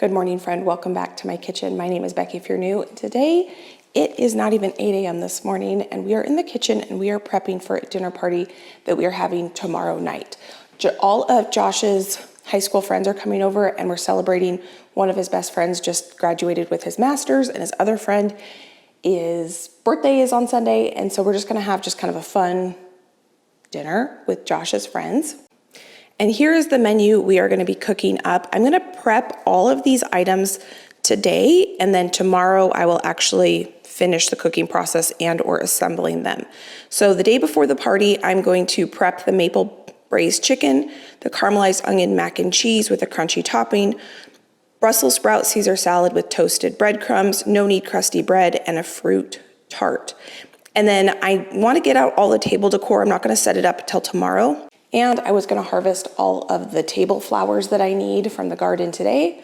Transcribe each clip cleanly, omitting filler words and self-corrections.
Good morning, friend. Welcome back to my kitchen. My name is Becky if you're new. Today, it is not even 8 a.m. this morning, and we are in the kitchen and we are prepping for a dinner party that we are having tomorrow night. All of Josh's high school friends are coming over, and we're celebrating one of his best friends just graduated with his master's, and his other friend, his birthday is on Sunday, and so we're just gonna have just kind of a fun dinner with Josh's friends. And here is the menu we are gonna be cooking up. I'm gonna prep all of these items today, and then tomorrow I will actually finish the cooking process and or assembling them. So the day before the party, I'm going to prep the maple braised chicken, the caramelized onion mac and cheese with a crunchy topping, Brussels sprout Caesar salad with toasted breadcrumbs, no-knead crusty bread, and a fruit tart. And then I wanna get out all the table decor. I'm not gonna set it up until tomorrow. And I was gonna harvest all of the table flowers that I need from the garden today,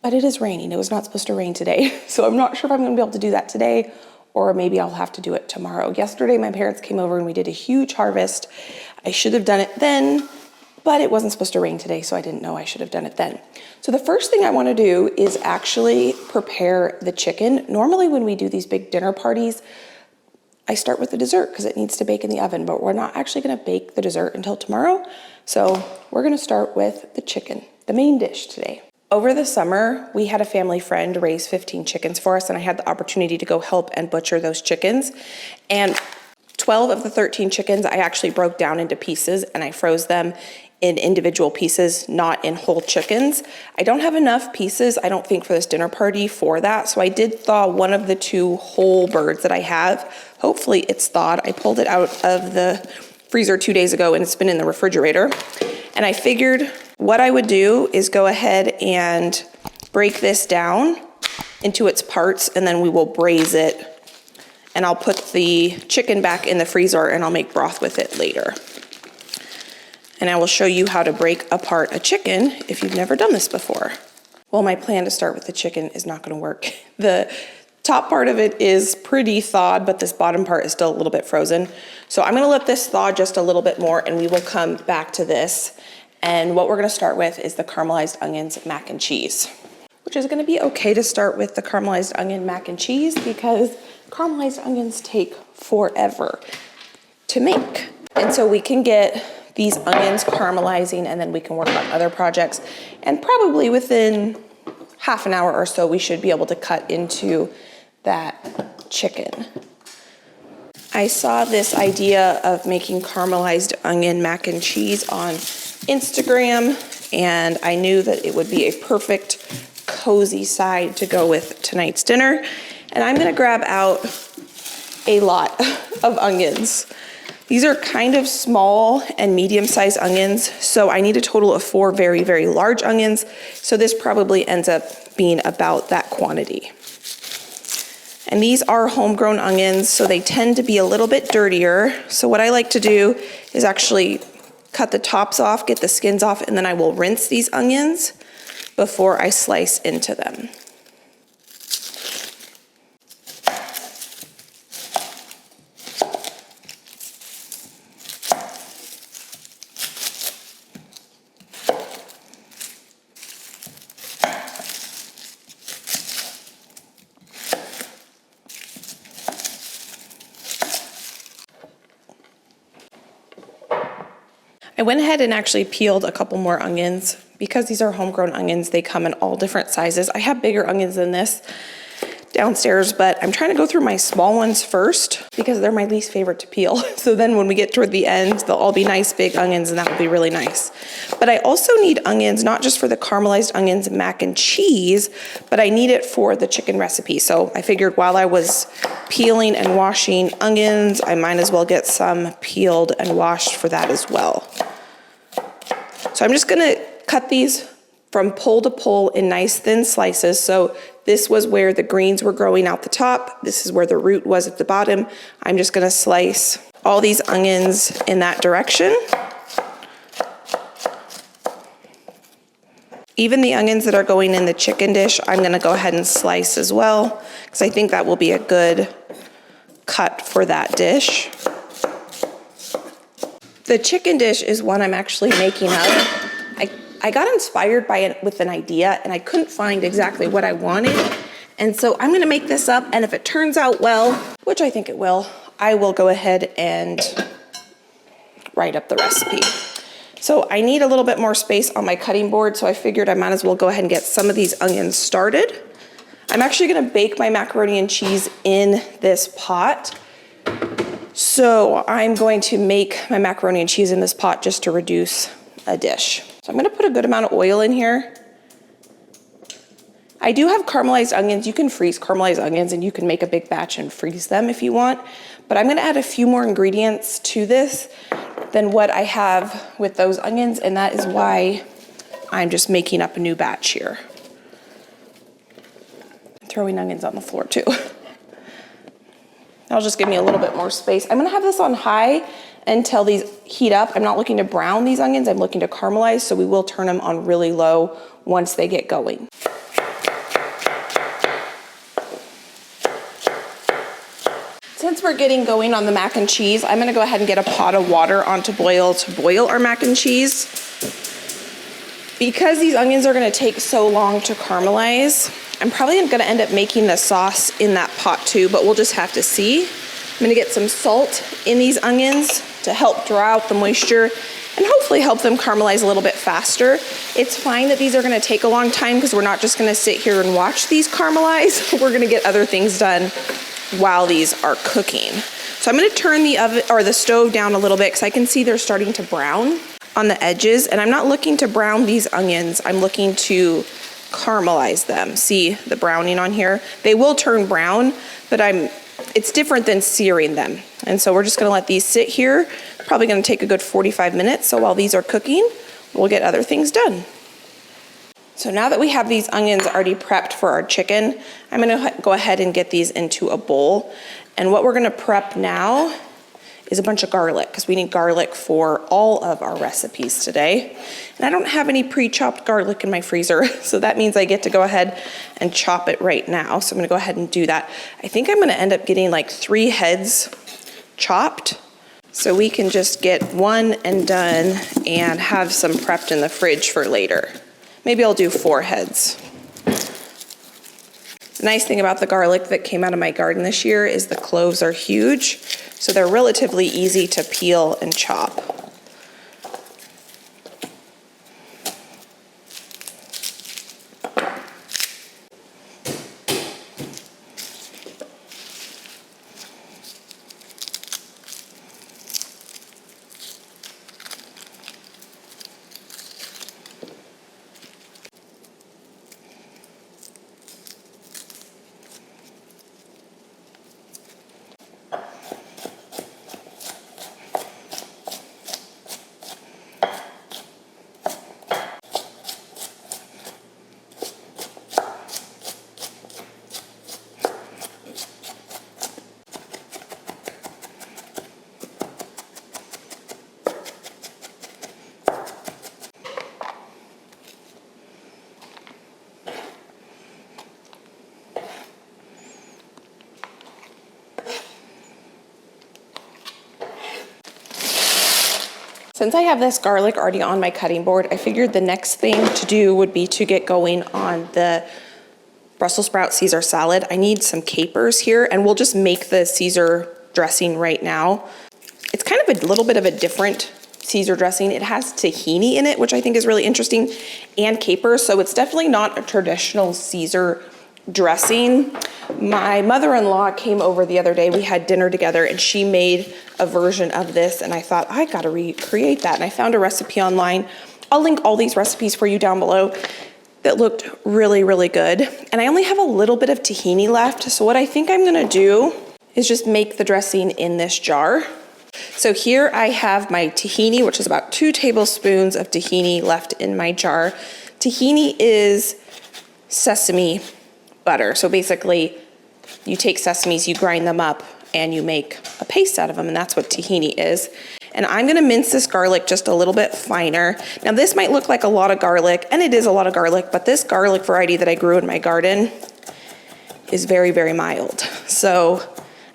but it is raining. It was not supposed to rain today. So I'm not sure if I'm gonna be able to do that today, or maybe I'll have to do it tomorrow. Yesterday, my parents came over and we did a huge harvest. I should have done it then, but it wasn't supposed to rain today, so I didn't know I should have done it then. So the first thing I wanna do is actually prepare the chicken. Normally when we do these big dinner parties, I start with the dessert because it needs to bake in the oven, but we're not actually gonna bake the dessert until tomorrow. So we're gonna start with the chicken, the main dish today. Over the summer, we had a family friend raise 15 chickens for us, and I had the opportunity to go help and butcher those chickens. And 12 of the 13 chickens I actually broke down into pieces, and I froze them in individual pieces, not in whole chickens. I don't have enough pieces, I don't think, for this dinner party for that, so I did thaw one of the 2 whole birds that I have. Hopefully it's thawed. I pulled it out of the freezer 2 days ago and it's been in the refrigerator. And I figured what I would do is go ahead and break this down into its parts, and then we will braise it. And I'll put the chicken back in the freezer and I'll make broth with it later. And I will show you how to break apart a chicken if you've never done this before. Well, my plan to start with the chicken is not gonna work. The top part of it is pretty thawed, but this bottom part is still a little bit frozen. So I'm gonna let this thaw just a little bit more, and we will come back to this. And what we're gonna start with is the caramelized onions mac and cheese, which is gonna be okay to start with the caramelized onion mac and cheese because caramelized onions take forever to make. And so we can get these onions caramelizing, and then we can work on other projects. And probably within half an hour or so, we should be able to cut into that chicken. I saw this idea of making caramelized onion mac and cheese on Instagram, and I knew that it would be a perfect cozy side to go with tonight's dinner. And I'm gonna grab out a lot of onions. These are kind of small and medium-sized onions, so I need a total of 4 very, very large onions. So this probably ends up being about that quantity. And these are homegrown onions, so they tend to be a little bit dirtier. So what I like to do is actually cut the tops off, get the skins off, and then I will rinse these onions before I slice into them. I went ahead and actually peeled a couple more onions. Because these are homegrown onions, they come in all different sizes. I have bigger onions than this downstairs, but I'm trying to go through my small ones first because they're my least favorite to peel. So then when we get toward the end, they'll all be nice big onions, and that will be really nice. But I also need onions, not just for the caramelized onions mac and cheese, but I need it for the chicken recipe. So I figured while I was peeling and washing onions, I might as well get some peeled and washed for that as well. So I'm just gonna cut these from pole to pole in nice thin slices. So this was where the greens were growing out the top. This is where the root was at the bottom. I'm just gonna slice all these onions in that direction. Even the onions that are going in the chicken dish, I'm gonna go ahead and slice as well, because I think that will be a good cut for that dish. The chicken dish is one I'm actually making up. I I got inspired by it with an idea and I couldn't find exactly what I wanted. And so I'm gonna make this up, and if it turns out well, which I think it will, I will go ahead and write up the recipe. So I need a little bit more space on my cutting board, so I figured I might as well go ahead and get some of these onions started. I'm actually gonna bake my macaroni and cheese in this pot. So I'm going to make my macaroni and cheese in this pot just to reduce a dish. So I'm gonna put a good amount of oil in here. I do have caramelized onions. You can freeze caramelized onions and you can make a big batch and freeze them if you want. But I'm gonna add a few more ingredients to this than what I have with those onions, and that is why I'm just making up a new batch here. Throwing onions on the floor too. That'll just give me a little bit more space. I'm gonna have this on high until these heat up. I'm not looking to brown these onions, I'm looking to caramelize, so we will turn them on really low once they get going. Since we're getting going on the mac and cheese, I'm gonna go ahead and get a pot of water on to boil our mac and cheese. Because these onions are gonna take so long to caramelize, I'm probably gonna end up making the sauce in that pot too, but we'll just have to see. I'm gonna get some salt in these onions to help draw out the moisture and hopefully help them caramelize a little bit faster. It's fine that these are gonna take a long time because we're not just gonna sit here and watch these caramelize. We're gonna get other things done while these are cooking. So I'm gonna turn the oven or the stove down a little bit because I can see they're starting to brown on the edges, and I'm not looking to brown these onions, I'm looking to caramelize them. See the browning on here? They will turn brown, but it's different than searing them. And so we're just gonna let these sit here. Probably gonna take a good 45 minutes, so while these are cooking, we'll get other things done. So now that we have these onions already prepped for our chicken, I'm gonna go ahead and get these into a bowl. And what we're gonna prep now is a bunch of garlic, because we need garlic for all of our recipes today. And I don't have any pre-chopped garlic in my freezer, so that means I get to go ahead and chop it right now. So I'm gonna go ahead and do that. I think I'm gonna end up getting like 3 heads chopped, so we can just get one and done and have some prepped in the fridge for later. Maybe I'll do 4 heads. The nice thing about the garlic that came out of my garden this year is the cloves are huge, so they're relatively easy to peel and chop. Since I have this garlic already on my cutting board, I figured the next thing to do would be to get going on the Brussels sprout Caesar salad. I need some capers here, and we'll just make the Caesar dressing right now. It's kind of a little bit of a different Caesar dressing. It has tahini in it, which I think is really interesting, and capers, so it's definitely not a traditional Caesar dressing. My mother-in-law came over the other day. We had dinner together and she made a version of this, and I thought, I gotta recreate that. And I found a recipe online. I'll link all these recipes for you down below that looked really, really good. And I only have a little bit of tahini left. So what I think I'm gonna do is just make the dressing in this jar. So here I have my tahini, which is about 2 tablespoons of tahini left in my jar. Tahini is sesame butter. So basically you take sesames, you grind them up, and you make a paste out of them, and that's what tahini is. And I'm gonna mince this garlic just a little bit finer. Now this might look like a lot of garlic, and it is a lot of garlic, but this garlic variety that I grew in my garden is very, very mild. So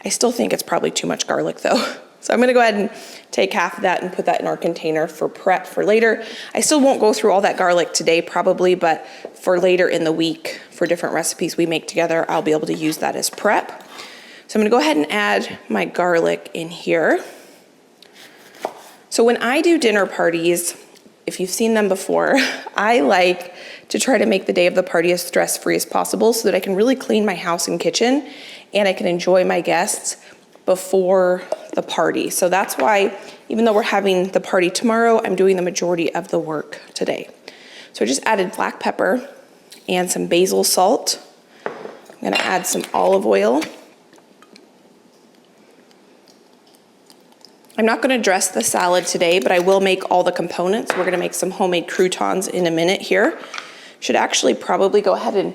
I still think it's probably too much garlic though. So I'm gonna go ahead and take half of that and put that in our container for prep for later. I still won't go through all that garlic today probably, but for later in the week, for different recipes we make together, I'll be able to use that as prep. So I'm gonna go ahead and add my garlic in here. So when I do dinner parties, if you've seen them before, I like to try to make the day of the party as stress-free as possible so that I can really clean my house and kitchen and I can enjoy my guests before the party. So that's why, even though we're having the party tomorrow, I'm doing the majority of the work today. So I just added black pepper and some basil salt. I'm gonna add some olive oil. I'm not gonna dress the salad today, but I will make all the components. We're gonna make some homemade croutons in a minute here. Should actually probably go ahead and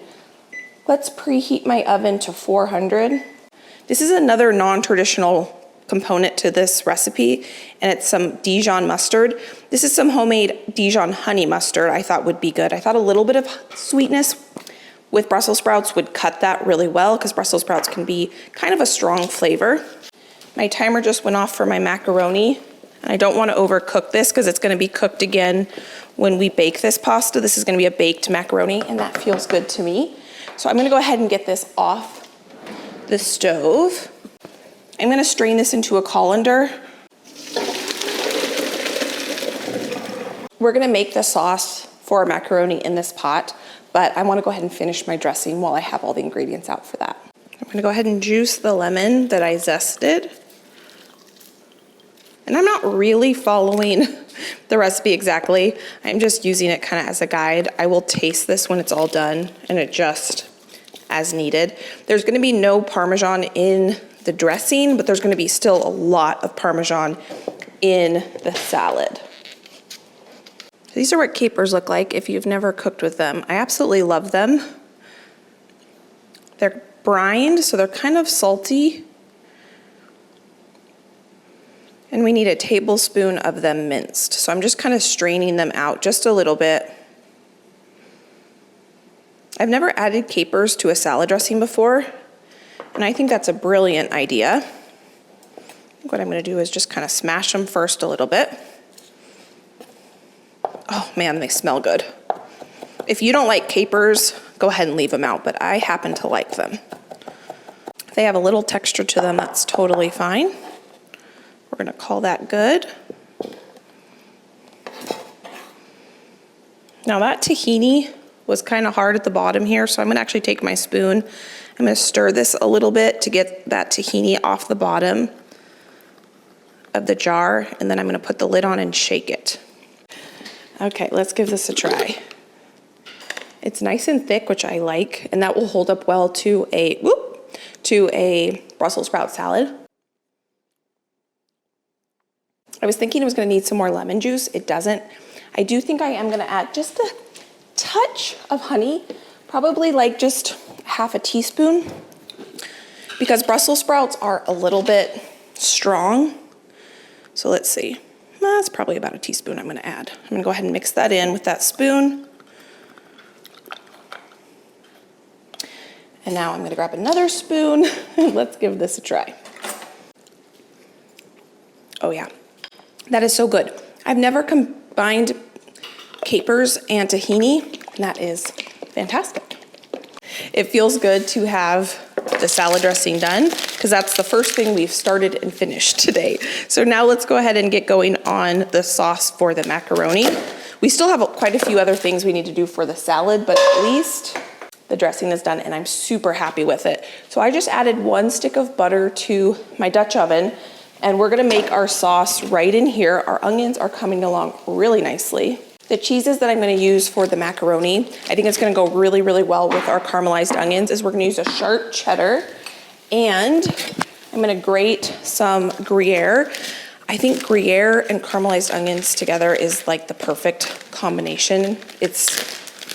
let's preheat my oven to 400. This is another non-traditional component to this recipe, and it's some Dijon mustard. This is some homemade Dijon honey mustard I thought would be good. I thought a little bit of sweetness with Brussels sprouts would cut that really well because Brussels sprouts can be kind of a strong flavor. My timer just went off for my macaroni, and I don't want to overcook this because it's going to be cooked again when we bake this pasta. This is going to be a baked macaroni, and that feels good to me. So I'm going to go ahead and get this off the stove. I'm going to strain this into a colander. We're going to make the sauce for our macaroni in this pot, but I want to go ahead and finish my dressing while I have all the ingredients out for that. I'm going to go ahead and juice the lemon that I zested. And I'm not really following the recipe exactly. I'm just using it kind of as a guide. I will taste this when it's all done and adjust as needed. There's gonna be no Parmesan in the dressing, but there's gonna be still a lot of Parmesan in the salad. These are what capers look like if you've never cooked with them. I absolutely love them. They're brined, so they're kind of salty. And we need a tablespoon of them minced. So I'm just kind of straining them out just a little bit. I've never added capers to a salad dressing before, and I think that's a brilliant idea. I think what I'm gonna do is just kind of smash them first a little bit. Oh man, they smell good. If you don't like capers, go ahead and leave them out, but I happen to like them. If they have a little texture to them, that's totally fine. We're gonna call that good. Now that tahini was kind of hard at the bottom here, so I'm gonna actually take my spoon. I'm gonna stir this a little bit to get that tahini off the bottom of the jar, and then I'm gonna put the lid on and shake it. Okay, let's give this a try. It's nice and thick, which I like, and that will hold up well to a Brussels sprout salad. I was thinking it was gonna need some more lemon juice. It doesn't. I do think I am gonna add just a touch of honey, probably like just half a teaspoon, because Brussels sprouts are a little bit strong. So let's see. That's probably about a teaspoon I'm gonna add. I'm gonna go ahead and mix that in with that spoon. And now I'm gonna grab another spoon and let's give this a try. Oh yeah, that is so good. I've never combined capers and tahini, and that is fantastic. It feels good to have the salad dressing done because that's the first thing we've started and finished today. So now let's go ahead and get going on the sauce for the macaroni. We still have quite a few other things we need to do for the salad, but at least the dressing is done and I'm super happy with it. So I just added 1 stick of butter to my Dutch oven, and we're gonna make our sauce right in here. Our onions are coming along really nicely. The cheeses that I'm gonna use for the macaroni, I think it's gonna go really, really well with our caramelized onions, is we're gonna use a sharp cheddar, and I'm gonna grate some Gruyere. I think Gruyere and caramelized onions together is like the perfect combination. It's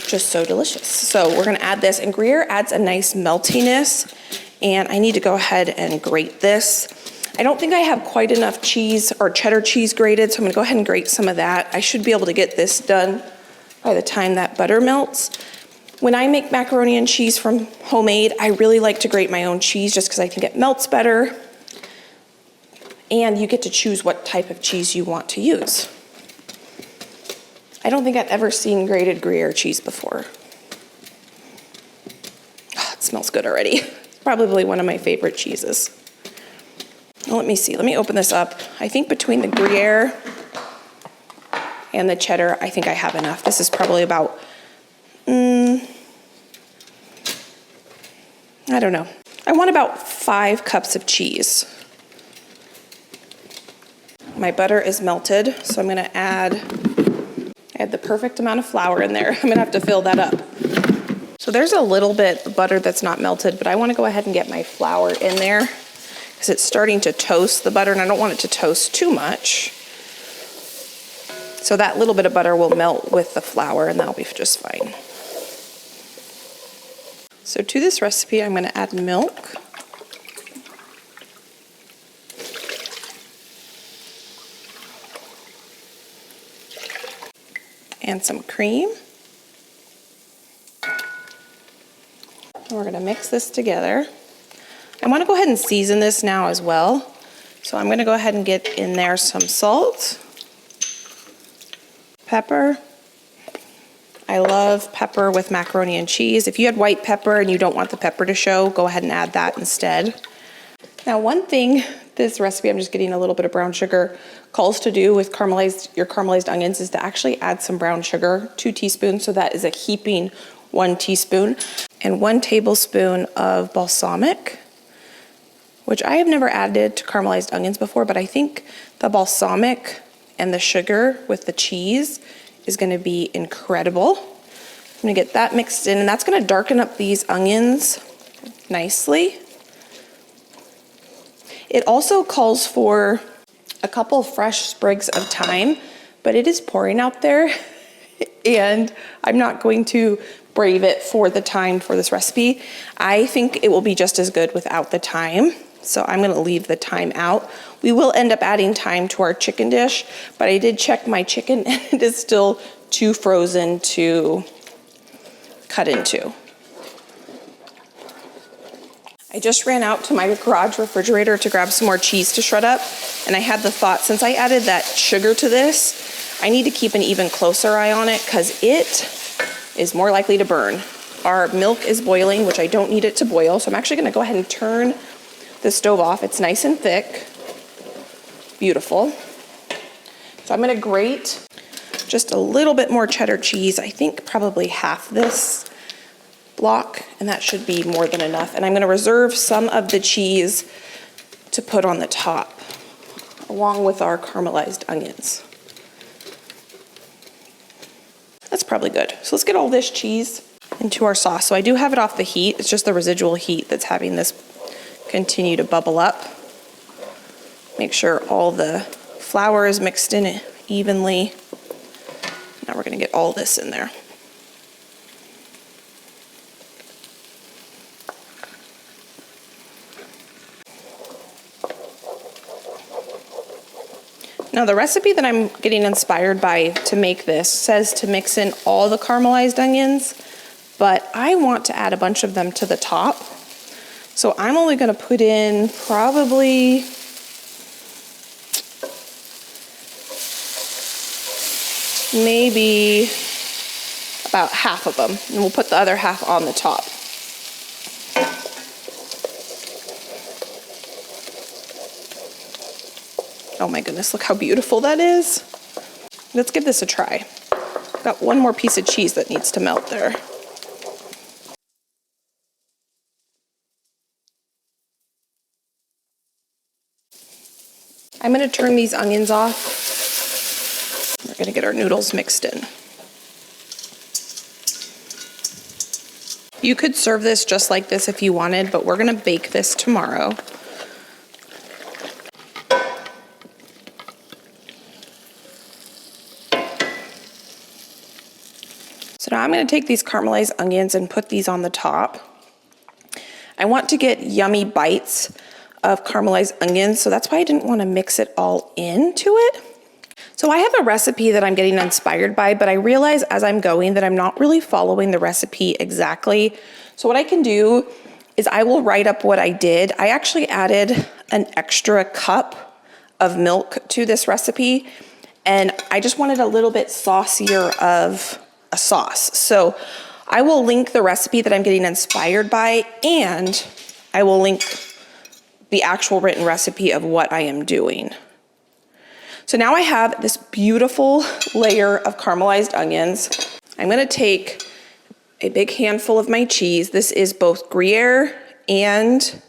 just so delicious. So we're gonna add this, and Gruyere adds a nice meltiness, and I need to go ahead and grate this. I don't think I have quite enough cheese or cheddar cheese grated, so I'm gonna go ahead and grate some of that. I should be able to get this done by the time that butter melts. When I make macaroni and cheese from homemade, I really like to grate my own cheese just because I think it melts better. and you get to choose what type of cheese you want to use. I don't think I've ever seen grated Gruyere cheese before. Oh, it smells good already. It's probably one of my favorite cheeses. Well, let me see, let me open this up. I think between the Gruyere and the cheddar, I think I have enough. This is probably about, I don't know. I want about 5 cups of cheese. My butter is melted, so I'm gonna add the perfect amount of flour in there. I'm gonna have to fill that up. So there's a little bit of butter that's not melted, but I wanna go ahead and get my flour in there because it's starting to toast the butter and I don't want it to toast too much. So that little bit of butter will melt with the flour and that'll be just fine. So to this recipe, I'm gonna add milk. And some cream. And we're gonna mix this together. I wanna go ahead and season this now as well. So I'm gonna go ahead and get in there some salt, pepper. I love pepper with macaroni and cheese. If you had white pepper and you don't want the pepper to show, go ahead and add that instead. Now, one thing this recipe, I'm just getting a little bit of brown sugar, calls to do with your caramelized onions is to actually add some brown sugar, 2 teaspoons, so that is a heaping 1 teaspoon, and 1 tablespoon of balsamic, which I have never added to caramelized onions before, but I think the balsamic and the sugar with the cheese is gonna be incredible. I'm gonna get that mixed in, and that's gonna darken up these onions nicely. It also calls for a couple fresh sprigs of thyme, but it is pouring out there and I'm not going to brave it for the thyme for this recipe. I think it will be just as good without the thyme, so I'm gonna leave the thyme out. We will end up adding thyme to our chicken dish, but I did check my chicken and it is still too frozen to cut into. I just ran out to my garage refrigerator to grab some more cheese to shred up, and I had the thought, since I added that sugar to this, I need to keep an even closer eye on it because it is more likely to burn. Our milk is boiling, which I don't need it to boil, so I'm actually gonna go ahead and turn the stove off. It's nice and thick, beautiful. So I'm gonna grate just a little bit more cheddar cheese, I think probably half this block, and that should be more than enough. And I'm gonna reserve some of the cheese to put on the top, along with our caramelized onions. That's probably good. So let's get all this cheese into our sauce. So I do have it off the heat. It's just the residual heat that's having this continue to bubble up. Make sure all the flour is mixed in evenly. Now we're gonna get all this in there. Now the recipe that I'm getting inspired by to make this says to mix in all the caramelized onions, but I want to add a bunch of them to the top. So I'm only gonna put in probably maybe about half of them, and we'll put the other half on the top. Oh my goodness, look how beautiful that is. Let's give this a try. Got one more piece of cheese that needs to melt there. I'm gonna turn these onions off. We're gonna get our noodles mixed in. You could serve this just like this if you wanted, but we're gonna bake this tomorrow. So now I'm gonna take these caramelized onions and put these on the top. I want to get yummy bites of caramelized onions, so that's why I didn't wanna mix it all into it. So I have a recipe that I'm getting inspired by, but I realize as I'm going that I'm not really following the recipe exactly. So what I can do is I will write up what I did. I actually added an extra cup of milk to this recipe, and I just wanted a little bit saucier of a sauce. So I will link the recipe that I'm getting inspired by, and I will link the actual written recipe of what I am doing. So now I have this beautiful layer of caramelized onions. I'm gonna take a big handful of my cheese. This is both Gruyere and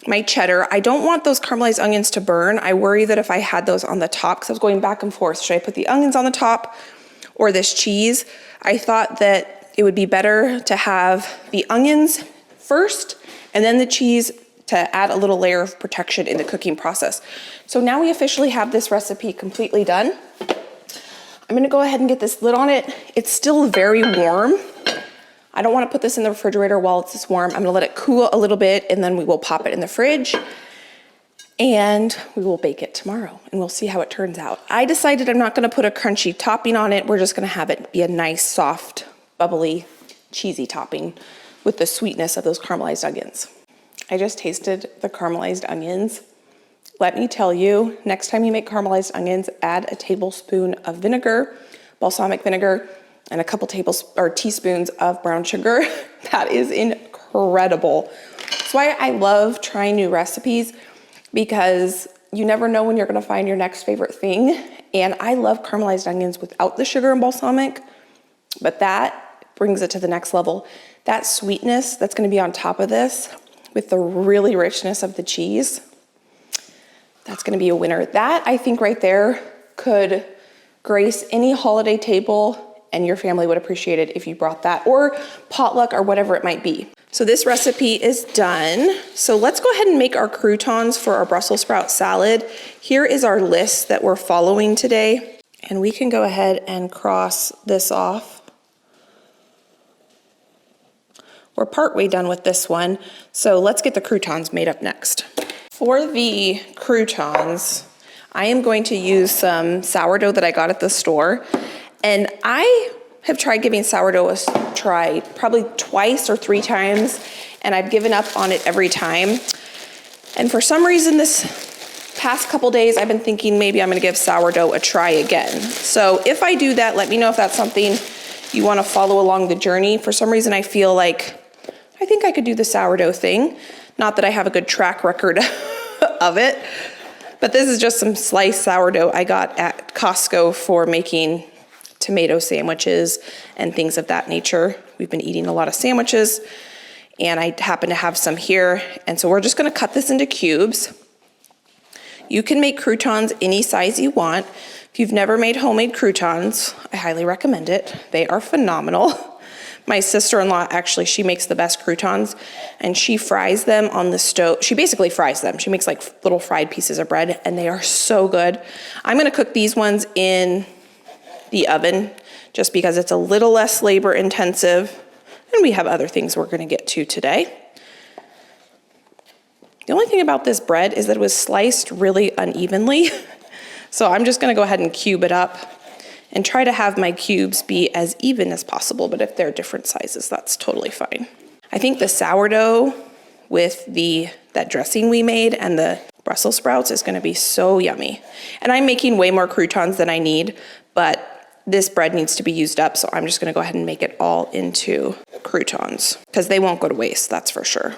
my cheddar. I don't want those caramelized onions to burn. I worry that if I had those on the top, because I was going back and forth, should I put the onions on the top or this cheese? I thought that it would be better to have the onions first and then the cheese to add a little layer of protection in the cooking process. So now we officially have this recipe completely done. I'm gonna go ahead and get this lid on it. It's still very warm. I don't wanna put this in the refrigerator while it's this warm. I'm gonna let it cool a little bit and then we will pop it in the fridge and we will bake it tomorrow and we'll see how it turns out. I decided I'm not gonna put a crunchy topping on it. We're just gonna have it be a nice, soft, bubbly, cheesy topping with the sweetness of those caramelized onions. I just tasted the caramelized onions. Let me tell you, next time you make caramelized onions, add a tablespoon of vinegar, balsamic vinegar, and a couple teaspoons of brown sugar. That is incredible. That's why I love trying new recipes, because you never know when you're gonna find your next favorite thing. And I love caramelized onions without the sugar and balsamic, but that brings it to the next level. That sweetness that's gonna be on top of this with the really richness of the cheese, that's gonna be a winner. That, I think right there, could grace any holiday table and your family would appreciate it if you brought that, or potluck or whatever it might be. So this recipe is done. So let's go ahead and make our croutons for our Brussels sprout salad. Here is our list that we're following today. And we can go ahead and cross this off. We're partway done with this one. So let's get the croutons made up next. For the croutons, I am going to use some sourdough that I got at the store. And I have tried giving sourdough a try probably twice or 3 times, and I've given up on it every time. And for some reason this past couple days, I've been thinking maybe I'm gonna give sourdough a try again. So if I do that, let me know if that's something you wanna follow along the journey. For some reason I feel like I think I could do the sourdough thing. Not that I have a good track record of it, but this is just some sliced sourdough I got at Costco for making tomato sandwiches and things of that nature. We've been eating a lot of sandwiches and I happen to have some here. And so we're just gonna cut this into cubes. You can make croutons any size you want. If you've never made homemade croutons, I highly recommend it. They are phenomenal. My sister-in-law, actually, she makes the best croutons and she fries them on the stove. She basically fries them. She makes like little fried pieces of bread and they are so good. I'm gonna cook these ones in the oven just because it's a little less labor intensive and we have other things we're gonna get to today. The only thing about this bread is that it was sliced really unevenly. So I'm just gonna go ahead and cube it up and try to have my cubes be as even as possible, but if they're different sizes, that's totally fine. I think the sourdough with that dressing we made and the Brussels sprouts is gonna be so yummy. And I'm making way more croutons than I need, but this bread needs to be used up, so I'm just gonna go ahead and make it all into croutons because they won't go to waste, that's for sure.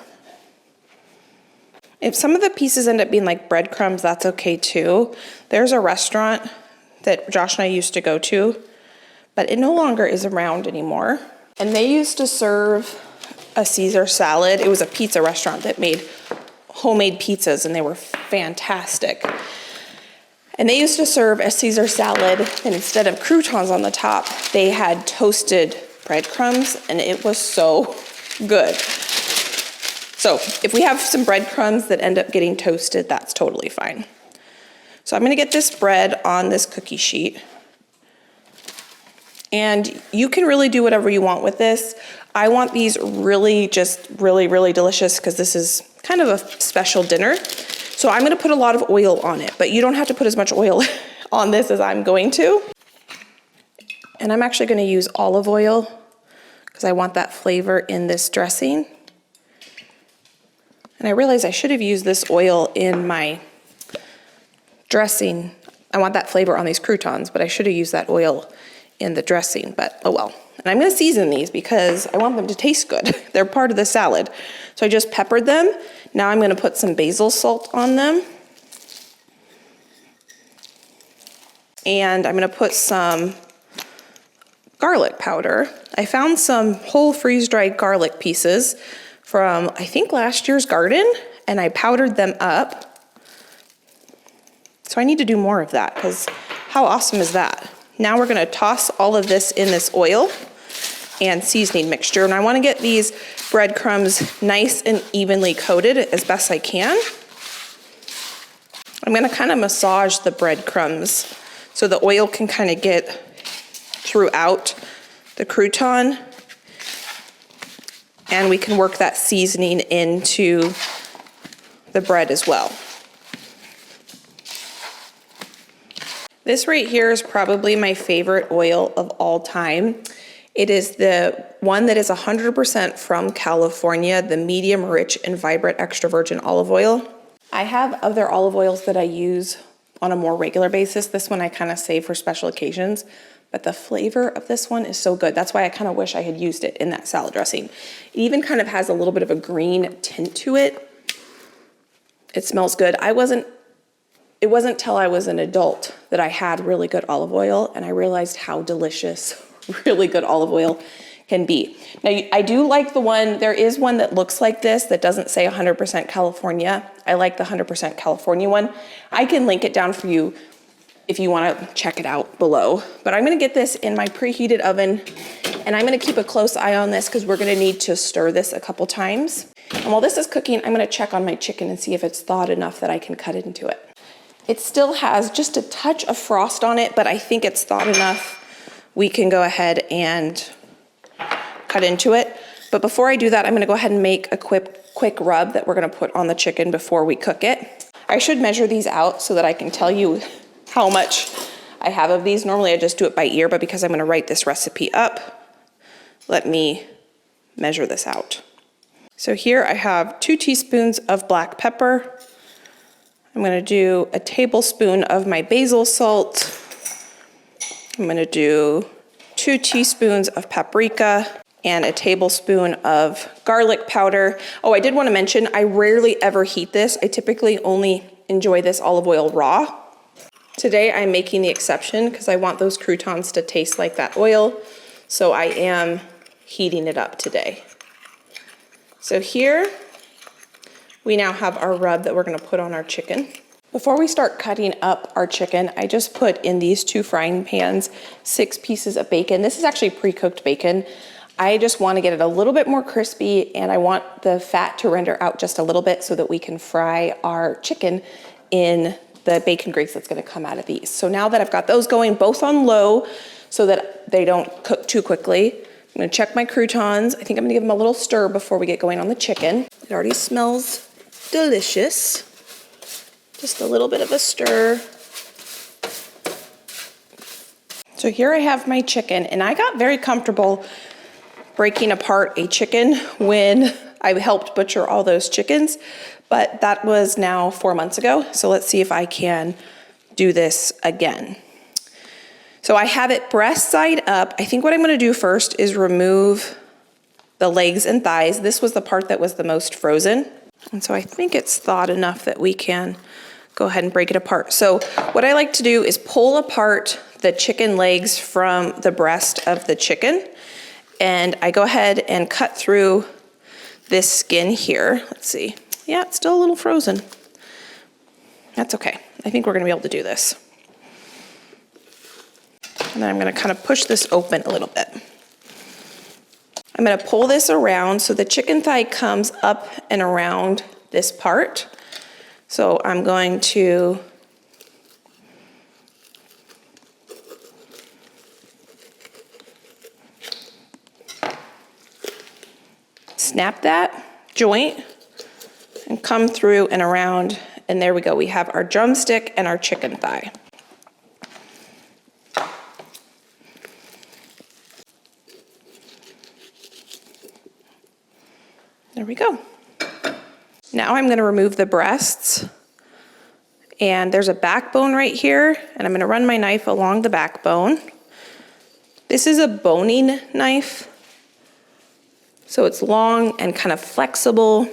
If some of the pieces end up being like breadcrumbs, that's okay too. There's a restaurant that Josh and I used to go to, but it no longer is around anymore. And they used to serve a Caesar salad. It was a pizza restaurant that made homemade pizzas and they were fantastic. And they used to serve a Caesar salad and instead of croutons on the top, they had toasted breadcrumbs and it was so good. So if we have some breadcrumbs that end up getting toasted, that's totally fine. So I'm gonna get this bread on this cookie sheet. And you can really do whatever you want with this. I want these really delicious because this is kind of a special dinner. So I'm gonna put a lot of oil on it, but you don't have to put as much oil on this as I'm going to. And I'm actually gonna use olive oil because I want that flavor in this dressing. And I realize I should have used this oil in my dressing. I want that flavor on these croutons, but I should have used that oil in the dressing, but oh well. And I'm gonna season these because I want them to taste good. They're part of the salad. So I just peppered them. Now I'm gonna put some basil salt on them. And I'm gonna put some garlic powder. I found some whole freeze-dried garlic pieces from, I think, last year's garden, and I powdered them up. So I need to do more of that, because how awesome is that? Now we're gonna toss all of this in this oil and seasoning mixture, and I wanna get these breadcrumbs nice and evenly coated as best I can. I'm gonna kind of massage the breadcrumbs so the oil can kind of get throughout the crouton, and we can work that seasoning into the bread as well. This right here is probably my favorite oil of all time. It is the one that is 100% from California, the medium rich and vibrant extra virgin olive oil. I have other olive oils that I use on a more regular basis. This one I kind of save for special occasions, but the flavor of this one is so good. That's why I kind of wish I had used it in that salad dressing. It even kind of has a little bit of a green tint to it. It smells good. It wasn't till I was an adult that I had really good olive oil, and I realized how delicious really good olive oil can be. Now, I do like the one, there is one that looks like this that doesn't say 100% California. I like the 100% California one. I can link it down for you if you want to check it out below. But I'm going to get this in my preheated oven, and I'm going to keep a close eye on this because we're going to need to stir this a couple times. And while this is cooking, I'm going to check on my chicken and see if it's thawed enough that I can cut it into it. It still has just a touch of frost on it, but I think it's thawed enough. We can go ahead and cut into it. But before I do that, I'm gonna go ahead and make a quick rub that we're gonna put on the chicken before we cook it. I should measure these out so that I can tell you how much I have of these. Normally I just do it by ear, but because I'm gonna write this recipe up, let me measure this out. So here I have 2 teaspoons of black pepper. I'm gonna do a tablespoon of my basil salt. I'm gonna do 2 teaspoons of paprika and a tablespoon of garlic powder. Oh, I did wanna mention, I rarely ever heat this. I typically only enjoy this olive oil raw. Today I'm making the exception because I want those croutons to taste like that oil. So I am heating it up today. So here, we now have our rub that we're gonna put on our chicken. Before we start cutting up our chicken, I just put in these 2 frying pans 6 pieces of bacon. This is actually pre-cooked bacon. I just wanna get it a little bit more crispy, and I want the fat to render out just a little bit so that we can fry our chicken in the bacon grease that's gonna come out of these. So now that I've got those going both on low so that they don't cook too quickly, I'm gonna check my croutons. I think I'm gonna give them a little stir before we get going on the chicken. It already smells delicious. Just a little bit of a stir. So here I have my chicken, and I got very comfortable breaking apart a chicken when I helped butcher all those chickens, but that was now 4 months ago. So let's see if I can do this again. So I have it breast side up. I think what I'm gonna do first is remove the legs and thighs. This was the part that was the most frozen. And so I think it's thawed enough that we can go ahead and break it apart. So what I like to do is pull apart the chicken legs from the breast of the chicken. And I go ahead and cut through this skin here. Let's see. Yeah, it's still a little frozen. That's okay. I think we're gonna be able to do this. And then I'm gonna kind of push this open a little bit. I'm gonna pull this around so the chicken thigh comes up and around this part. So I'm going to snap that joint and come through and around, and there we go. We have our drumstick and our chicken thigh. There we go. Now I'm going to remove the breasts And there's a backbone right here, and I'm gonna run my knife along the backbone. This is a boning knife, so it's long and kind of flexible.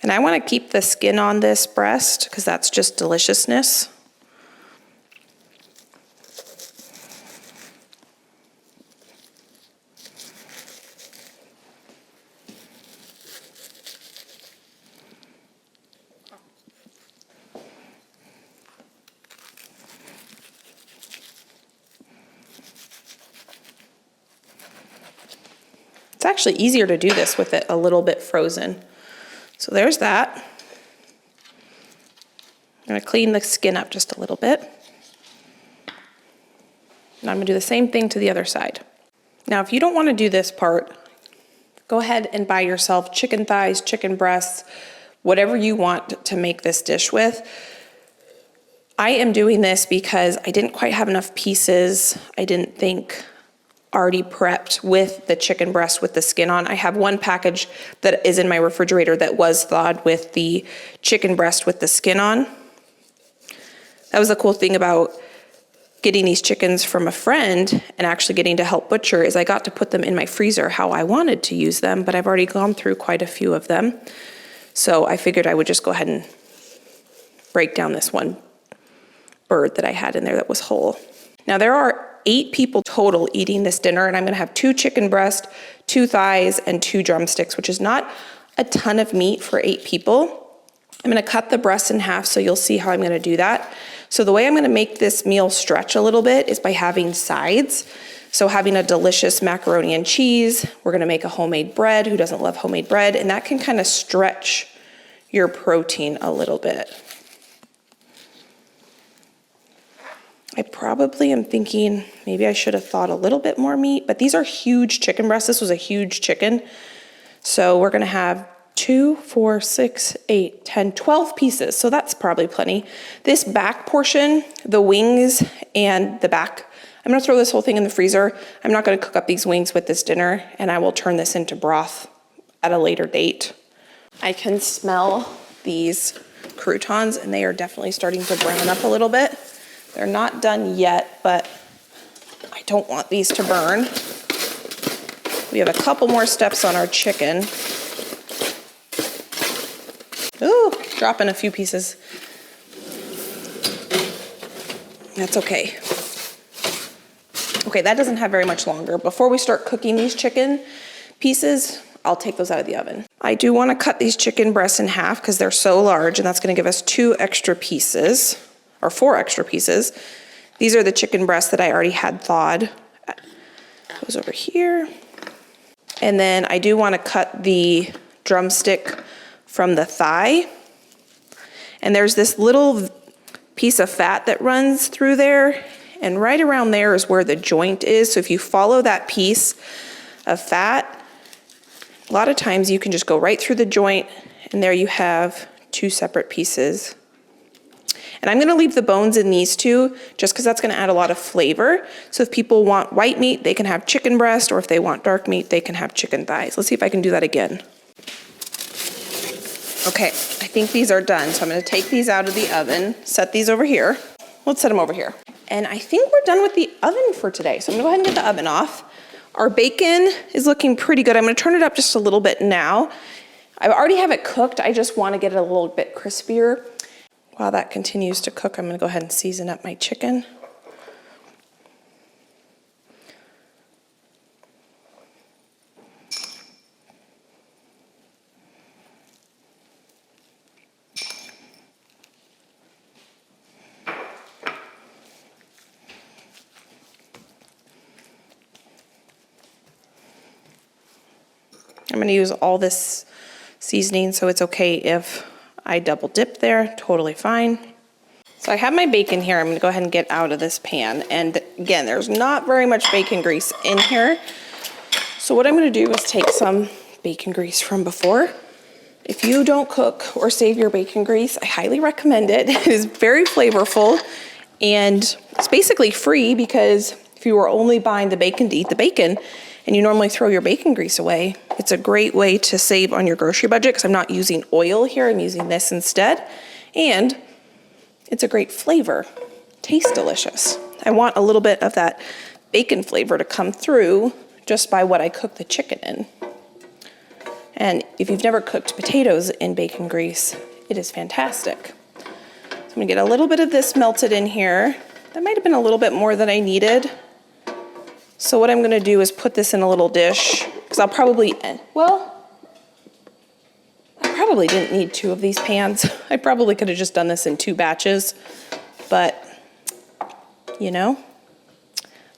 And I wanna keep the skin on this breast because that's just deliciousness. It's actually easier to do this with it a little bit frozen. So there's that. I'm gonna clean the skin up just a little bit. And I'm gonna do the same thing to the other side. Now, if you don't wanna do this part, go ahead and buy yourself chicken thighs, chicken breasts, whatever you want to make this dish with. I am doing this because I didn't quite have enough pieces. I didn't think already prepped with the chicken breast with the skin on. I have one package that is in my refrigerator that was thawed with the chicken breast with the skin on. That was the cool thing about getting these chickens from a friend and actually getting to help butcher is I got to put them in my freezer how I wanted to use them, but I've already gone through quite a few of them. So I figured I would just go ahead and break down this one bird that I had in there that was whole. Now there are 8 people total eating this dinner, and I'm gonna have 2 chicken breast, 2 thighs, and 2 drumsticks, which is not a ton of meat for 8 people. I'm gonna cut the breast in half, so you'll see how I'm gonna do that. So the way I'm gonna make this meal stretch a little bit is by having sides. So having a delicious macaroni and cheese, we're gonna make a homemade bread. Who doesn't love homemade bread? And that can kind of stretch your protein a little bit. I probably am thinking maybe I should have thought a little bit more meat, but these are huge chicken breasts. This was a huge chicken. So we're gonna have 2, 4, 6, 8, 10, 12 pieces. So that's probably plenty. This back portion, the wings and the back, I'm gonna throw this whole thing in the freezer. I'm not gonna cook up these wings with this dinner, and I will turn this into broth at a later date. I can smell these croutons, and they are definitely starting to brown up a little bit. They're not done yet, but I don't want these to burn. We have a couple more steps on our chicken. Ooh, dropping a few pieces. That's okay. Okay, that doesn't have very much longer. Before we start cooking these chicken pieces, I'll take those out of the oven. I do want to cut these chicken breasts in half because they're so large, and that's going to give us 2 extra pieces. Or 4 extra pieces. These are the chicken breasts that I already had thawed. Goes over here. And then I do want to cut the drumstick from the thigh. And there's this little piece of fat that runs through there. And right around there is where the joint is. So if you follow that piece of fat, a lot of times you can just go right through the joint, and there you have 2 separate pieces. And I'm gonna leave the bones in these 2 just because that's gonna add a lot of flavor. So if people want white meat, they can have chicken breast, or if they want dark meat, they can have chicken thighs. Let's see if I can do that again. Okay, I think these are done. So I'm gonna take these out of the oven, set these over here. Let's set them over here. And I think we're done with the oven for today. So I'm gonna go ahead and get the oven off. Our bacon is looking pretty good. I'm gonna turn it up just a little bit now. I already have it cooked. I just wanna get it a little bit crispier. While that continues to cook, I'm gonna go ahead and season up my chicken. I'm gonna use all this seasoning, so it's okay if I double dip there, totally fine. So I have my bacon here. I'm gonna go ahead and get out of this pan. And again, there's not very much bacon grease in here. So what I'm gonna do is take some bacon grease from before. If you don't cook or save your bacon grease, I highly recommend it. It is very flavorful, and it's basically free because if if you were only buying the bacon to eat the bacon and you normally throw your bacon grease away, it's a great way to save on your grocery budget because I'm not using oil here, I'm using this instead. And it's a great flavor, tastes delicious. I want a little bit of that bacon flavor to come through just by what I cook the chicken in. And if you've never cooked potatoes in bacon grease, it is fantastic. So I'm gonna get a little bit of this melted in here. That might have been a little bit more than I needed. So what I'm gonna do is put this in a little dish, because I'll probably, well, I probably didn't need 2 of these pans. I probably could have just done this in 2 batches, but you know,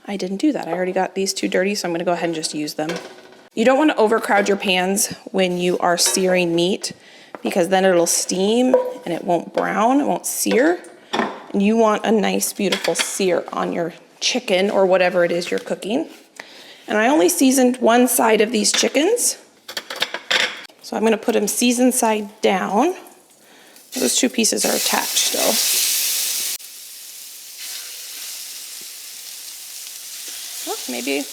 I didn't do that. I already got these 2 dirty, so I'm gonna go ahead and just use them. You don't want to overcrowd your pans when you are searing meat because then it'll steam and it won't brown, it won't sear. And you want a nice, beautiful sear on your chicken or whatever it is you're cooking. And I only seasoned one side of these chickens. So I'm going to put them seasoned side down. Those 2 pieces are attached still. Oh, maybe.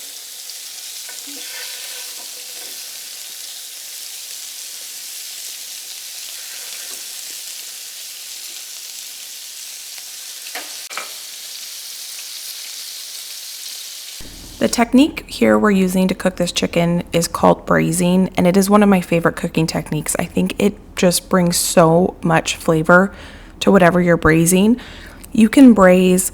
The technique here we're using to cook this chicken is called braising, and it is one of my favorite cooking techniques. I think it just brings so much flavor to whatever you're braising. You can braise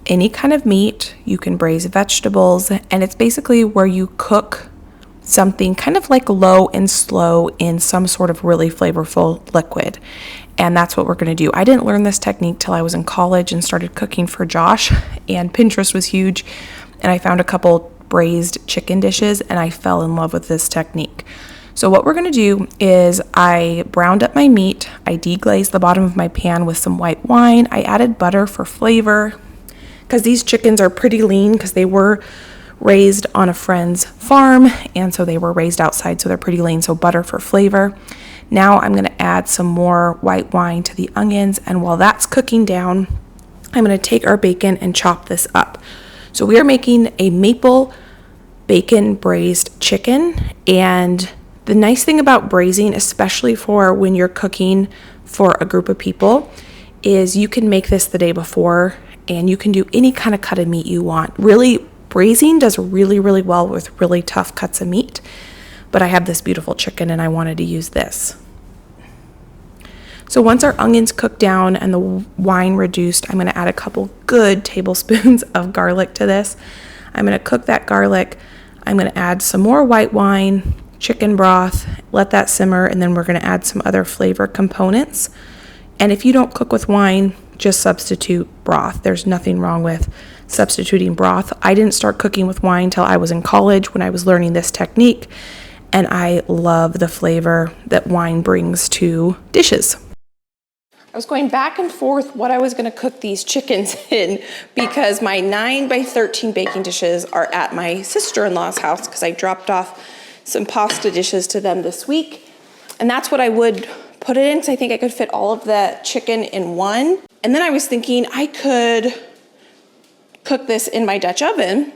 any kind of meat, you can braise vegetables, and it's basically where you cook something kind of like low and slow in some sort of really flavorful liquid. And that's what we're going to do. I didn't learn this technique till I was in college and started cooking for Josh, and Pinterest was huge. And I found a couple braised chicken dishes and I fell in love with this technique. So what we're gonna do is I browned up my meat, I deglazed the bottom of my pan with some white wine, I added butter for flavor, because these chickens are pretty lean because they were raised on a friend's farm, and so they were raised outside, so they're pretty lean, so butter for flavor. Now I'm gonna add some more white wine to the onions, and while that's cooking down, I'm gonna take our bacon and chop this up. So we are making a maple bacon braised chicken, and the nice thing about braising, especially for when you're cooking for a group of people, is you can make this the day before and you can do any kind of cut of meat you want. Really, braising does really, really well with really tough cuts of meat, but I have this beautiful chicken and I wanted to use this. So once our onions cook down and the wine reduced, I'm gonna add a couple good tablespoons of garlic to this. I'm gonna cook that garlic. I'm gonna add some more white wine, chicken broth, let that simmer, and then we're gonna add some other flavor components. And if you don't cook with wine, just substitute broth. There's nothing wrong with substituting broth. I didn't start cooking with wine till I was in college when I was learning this technique, and I love the flavor that wine brings to dishes. I was going back and forth what I was gonna cook these chickens in because my 9x13 baking dishes are at my sister-in-law's house because I dropped off some pasta dishes to them this week. And that's what I would put it in because I think I could fit all of the chicken in one. And then I was thinking I could cook this in my Dutch oven,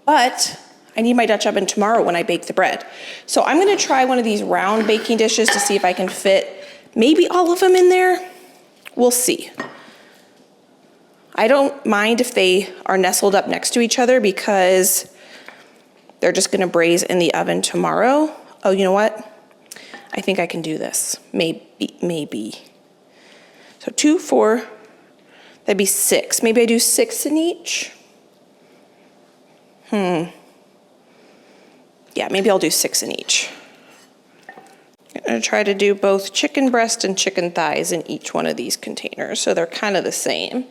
but I need my Dutch oven tomorrow when I bake the bread. So I'm gonna try one of these round baking dishes to see if I can fit maybe all of them in there. We'll see. I don't mind if they are nestled up next to each other because they're just gonna braise in the oven tomorrow. Oh, you know what? I think I can do this. Maybe. So 2, 4, that'd be 6. Maybe I do 6 in each. Yeah, maybe I'll do 6 in each. I'm gonna try to do both chicken breast and chicken thighs in each one of these containers, so they're kind of the same.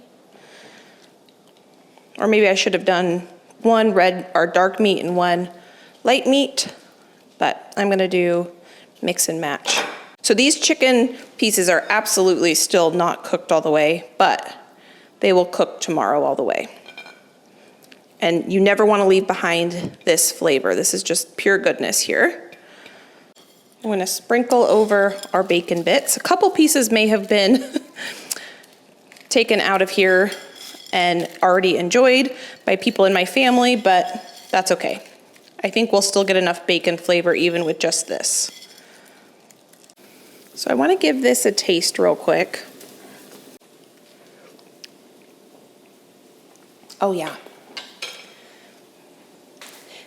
Or maybe I should have done one red or dark meat and one light meat, but I'm gonna do mix and match. So these chicken pieces are absolutely still not cooked all the way, but they will cook tomorrow all the way. And you never wanna leave behind this flavor. This is just pure goodness here. I'm gonna sprinkle over our bacon bits. A couple pieces may have been taken out of here and already enjoyed by people in my family, but that's okay. I think we'll still get enough bacon flavor even with just this. So I want to give this a taste real quick. Oh yeah.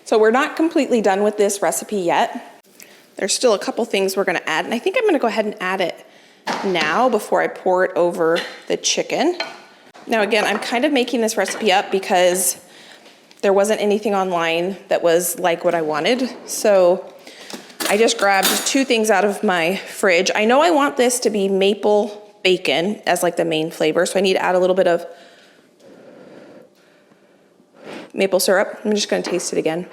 So we're not completely done with this recipe yet. There's still a couple things we're gonna add, and I think I'm gonna go ahead and add it now before I pour it over the chicken. Now again, I'm kind of making this recipe up because there wasn't anything online that was like what I wanted. So I just grabbed 2 things out of my fridge. I know I want this to be maple bacon as like the main flavor, so I need to add a little bit of maple syrup. I'm just gonna taste it again.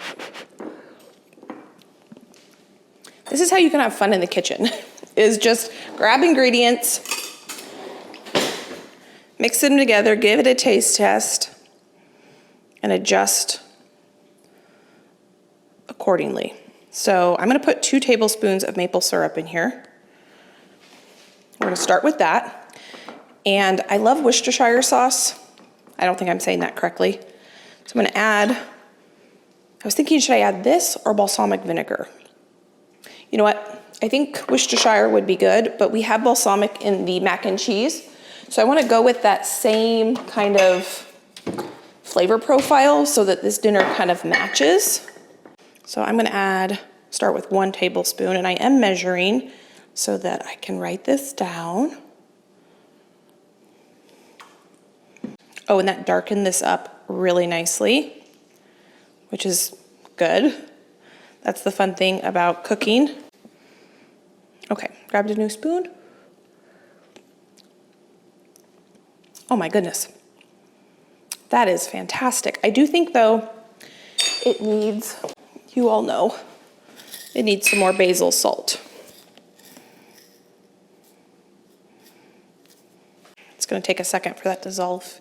This is how you can have fun in the kitchen, is just grab ingredients, mix them together, give it a taste test, and adjust accordingly. So I'm gonna put 2 tablespoons of maple syrup in here. We're gonna start with that. And I love Worcestershire sauce. I don't think I'm saying that correctly. So I'm gonna add, I was thinking, should I add this or balsamic vinegar? You know what? I think Worcestershire would be good, but we have balsamic in the mac and cheese. So I wanna go with that same kind of flavor profile so that this dinner kind of matches. So I'm gonna start with 1 tablespoon, and I am measuring so that I can write this down. Oh, and that darkened this up really nicely, which is good. That's the fun thing about cooking. Okay, grabbed a new spoon. Oh my goodness. That is fantastic. I do think though, it needs, you all know, it needs some more basil salt. It's gonna take a second for that to dissolve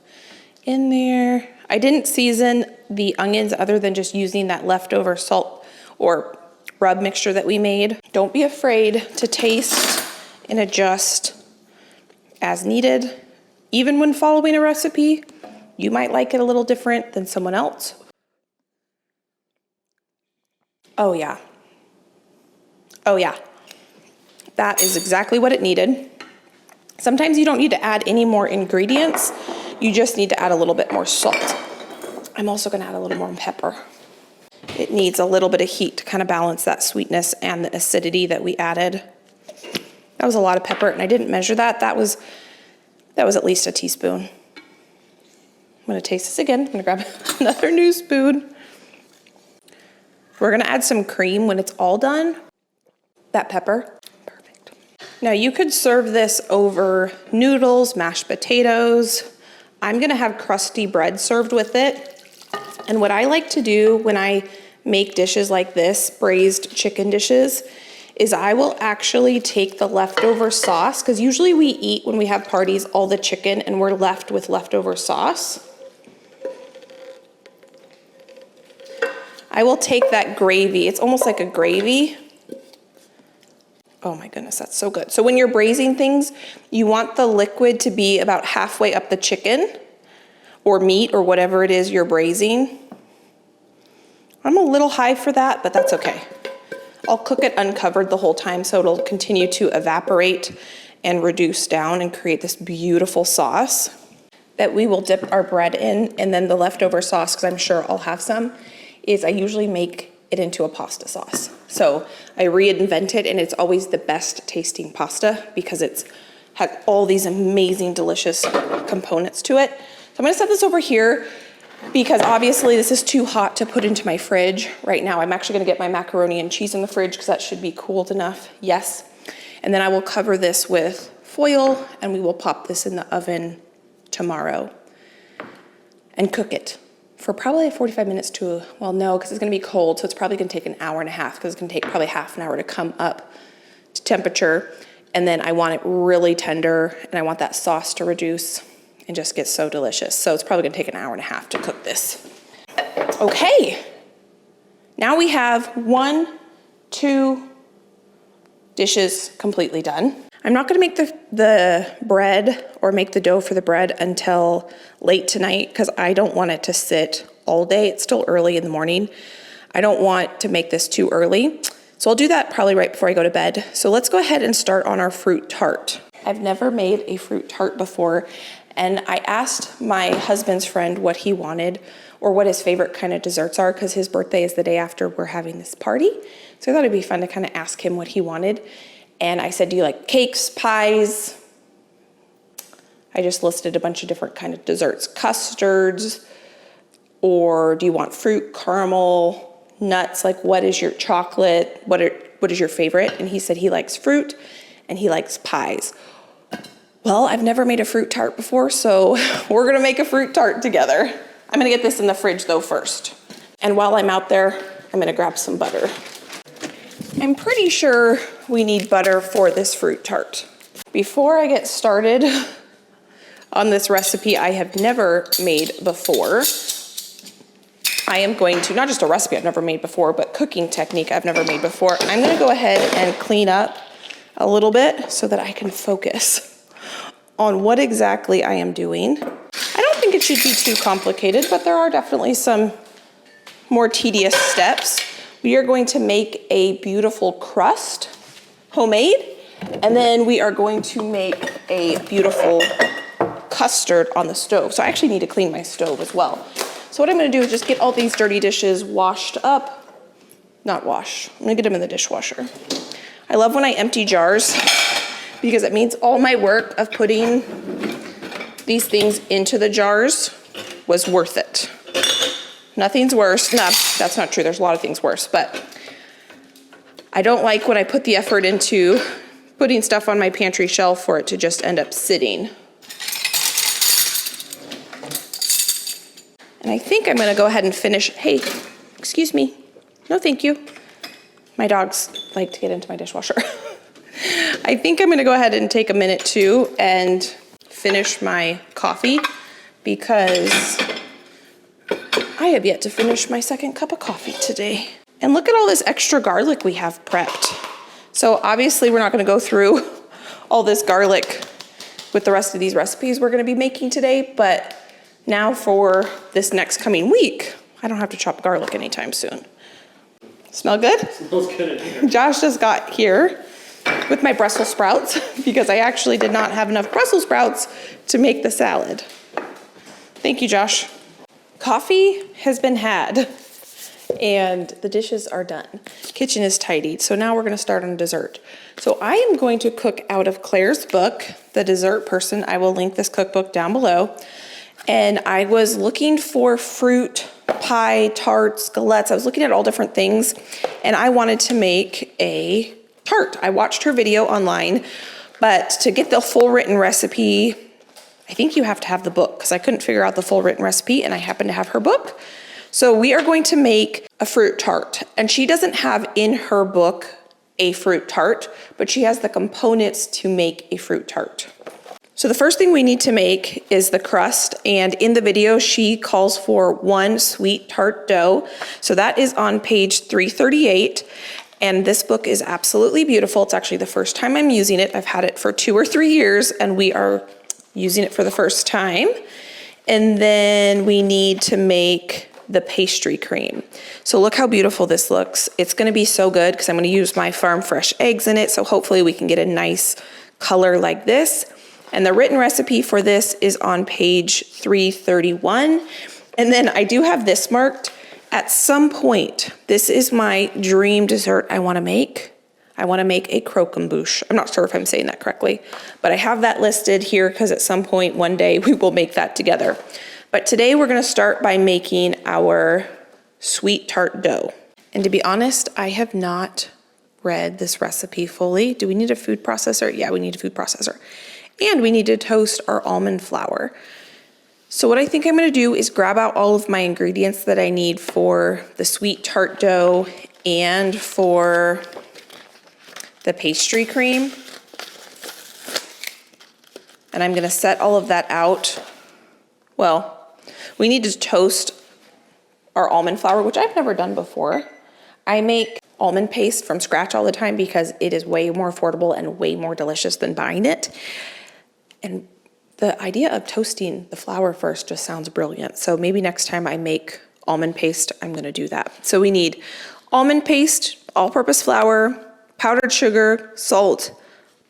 in there. I didn't season the onions other than just using that leftover salt or rub mixture that we made. Don't be afraid to taste and adjust as needed. Even when following a recipe, you might like it a little different than someone else. Oh yeah. Oh yeah. That is exactly what it needed. Sometimes you don't need to add any more ingredients. You just need to add a little bit more salt. I'm also gonna add a little more pepper. It needs a little bit of heat to kind of balance that sweetness and the acidity that we added. That was a lot of pepper, and I didn't measure that. That was at least a teaspoon. I'm gonna taste this again. I'm gonna grab another new spoon. We're gonna add some cream when it's all done. That pepper, perfect. Now you could serve this over noodles, mashed potatoes. I'm gonna have crusty bread served with it. And what I like to do when I make dishes like this, braised chicken dishes, is I will actually take the leftover sauce, because usually we eat when we have parties all the chicken and we're left with leftover sauce. I will take that gravy, it's almost like a gravy. Oh my goodness, that's so good. So when you're braising things, you want the liquid to be about halfway up the chicken or meat or whatever it is you're braising. I'm a little high for that, but that's okay. I'll cook it uncovered the whole time so it'll continue to evaporate and reduce down and create this beautiful sauce that we will dip our bread in. And then the leftover sauce, because I'm sure I'll have some, is I usually make it into a pasta sauce. So I reinvent it, and it's always the best tasting pasta because it's had all these amazing, delicious components to it. So I'm gonna set this over here because obviously this is too hot to put into my fridge right now. I'm actually gonna get my macaroni and cheese in the fridge because that should be cooled enough, yes. And then I will cover this with foil and we will pop this in the oven tomorrow and cook it for probably 45 minutes to, well no, because it's gonna be cold, so it's probably gonna take an hour and a half because it's gonna take probably half an hour to come up to temperature. And then I want it really tender and I want that sauce to reduce and just get so delicious. So it's probably gonna take an hour and a half to cook this. Okay, now we have 1, 2 dishes completely done. I'm not gonna make the bread or make the dough for the bread until late tonight because I don't want it to sit all day. It's still early in the morning. I don't want to make this too early. So I'll do that probably right before I go to bed. So let's go ahead and start on our fruit tart. I've never made a fruit tart before, and I asked my husband's friend what he wanted or what his favorite kind of desserts are because his birthday is the day after we're having this party. So I thought it'd be fun to kind of ask him what he wanted. And I said, do you like cakes, pies? I just listed a bunch of different kind of desserts, custards, or do you want fruit, caramel, nuts? Like what is your chocolate? What is your favorite? And he said he likes fruit and he likes pies. Well, I've never made a fruit tart before, so we're gonna make a fruit tart together. I'm gonna get this in the fridge though first. And while I'm out there, I'm gonna grab some butter. I'm pretty sure we need butter for this fruit tart. Before I get started on this recipe I have never made before, I am going to, not just a recipe I've never made before, but cooking technique I've never made before. I'm gonna go ahead and clean up a little bit so that I can focus on what exactly I am doing. I don't think it should be too complicated, but there are definitely some more tedious steps. We are going to make a beautiful crust, homemade, and then we are going to make a beautiful custard on the stove. So I actually need to clean my stove as well. So what I'm gonna do is just get all these dirty dishes washed up, not washed, I'm gonna get them in the dishwasher. I love when I empty jars because it means all my work of putting these things into the jars was worth it. Nothing's worse. No, that's not true. There's a lot of things worse, but I don't like when I put the effort into putting stuff on my pantry shelf for it to just end up sitting. And I think I'm gonna go ahead and finish. Hey, excuse me. No, thank you. My dogs like to get into my dishwasher. I think I'm gonna go ahead and take a minute too and finish my coffee because I have yet to finish my second cup of coffee today. And look at all this extra garlic we have prepped. So obviously we're not gonna go through all this garlic with the rest of these recipes we're gonna be making today, but now for this next coming week, I don't have to chop garlic anytime soon. Smell good? Smells good in here. Josh just got here with my Brussels sprouts because I actually did not have enough Brussels sprouts to make the salad. Thank you, Josh. Coffee has been had and the dishes are done. Kitchen is tidied, so now we're gonna start on dessert. So I am going to cook out of Claire's book, The Dessert Person. I will link this cookbook down below. And I was looking for fruit, pie, tarts, galettes. I was looking at all different things and I wanted to make a tart. I watched her video online, but to get the full written recipe, I think you have to have the book because I couldn't figure out the full written recipe and I happen to have her book. So we are going to make a fruit tart, and she doesn't have in her book a fruit tart, but she has the components to make a fruit tart. So the first thing we need to make is the crust, and in the video she calls for 1 sweet tart dough. So that is on page 338, and this book is absolutely beautiful. It's actually the first time I'm using it. I've had it for 2 or 3 years and we are using it for the first time. And then we need to make the pastry cream. So look how beautiful this looks. It's gonna be so good because I'm gonna use my farm fresh eggs in it, so hopefully we can get a nice color like this. And the written recipe for this is on page 331. And then I do have this marked. At some point, this is my dream dessert I wanna make. I wanna make a croquembouche. I'm not sure if I'm saying that correctly, but I have that listed here because at some point one day we will make that together. But today we're gonna start by making our sweet tart dough. And to be honest, I have not read this recipe fully. Do we need a food processor? Yeah, we need a food processor. And we need to toast our almond flour. So what I think I'm gonna do is grab out all of my ingredients that I need for the sweet tart dough and for the pastry cream. And I'm gonna set all of that out. Well, we need to toast our almond flour, which I've never done before. I make almond paste from scratch all the time because it is way more affordable and way more delicious than buying it. And the idea of toasting the flour first just sounds brilliant. So maybe next time I make almond paste, I'm gonna do that. So we need almond paste, all-purpose flour, powdered sugar, salt,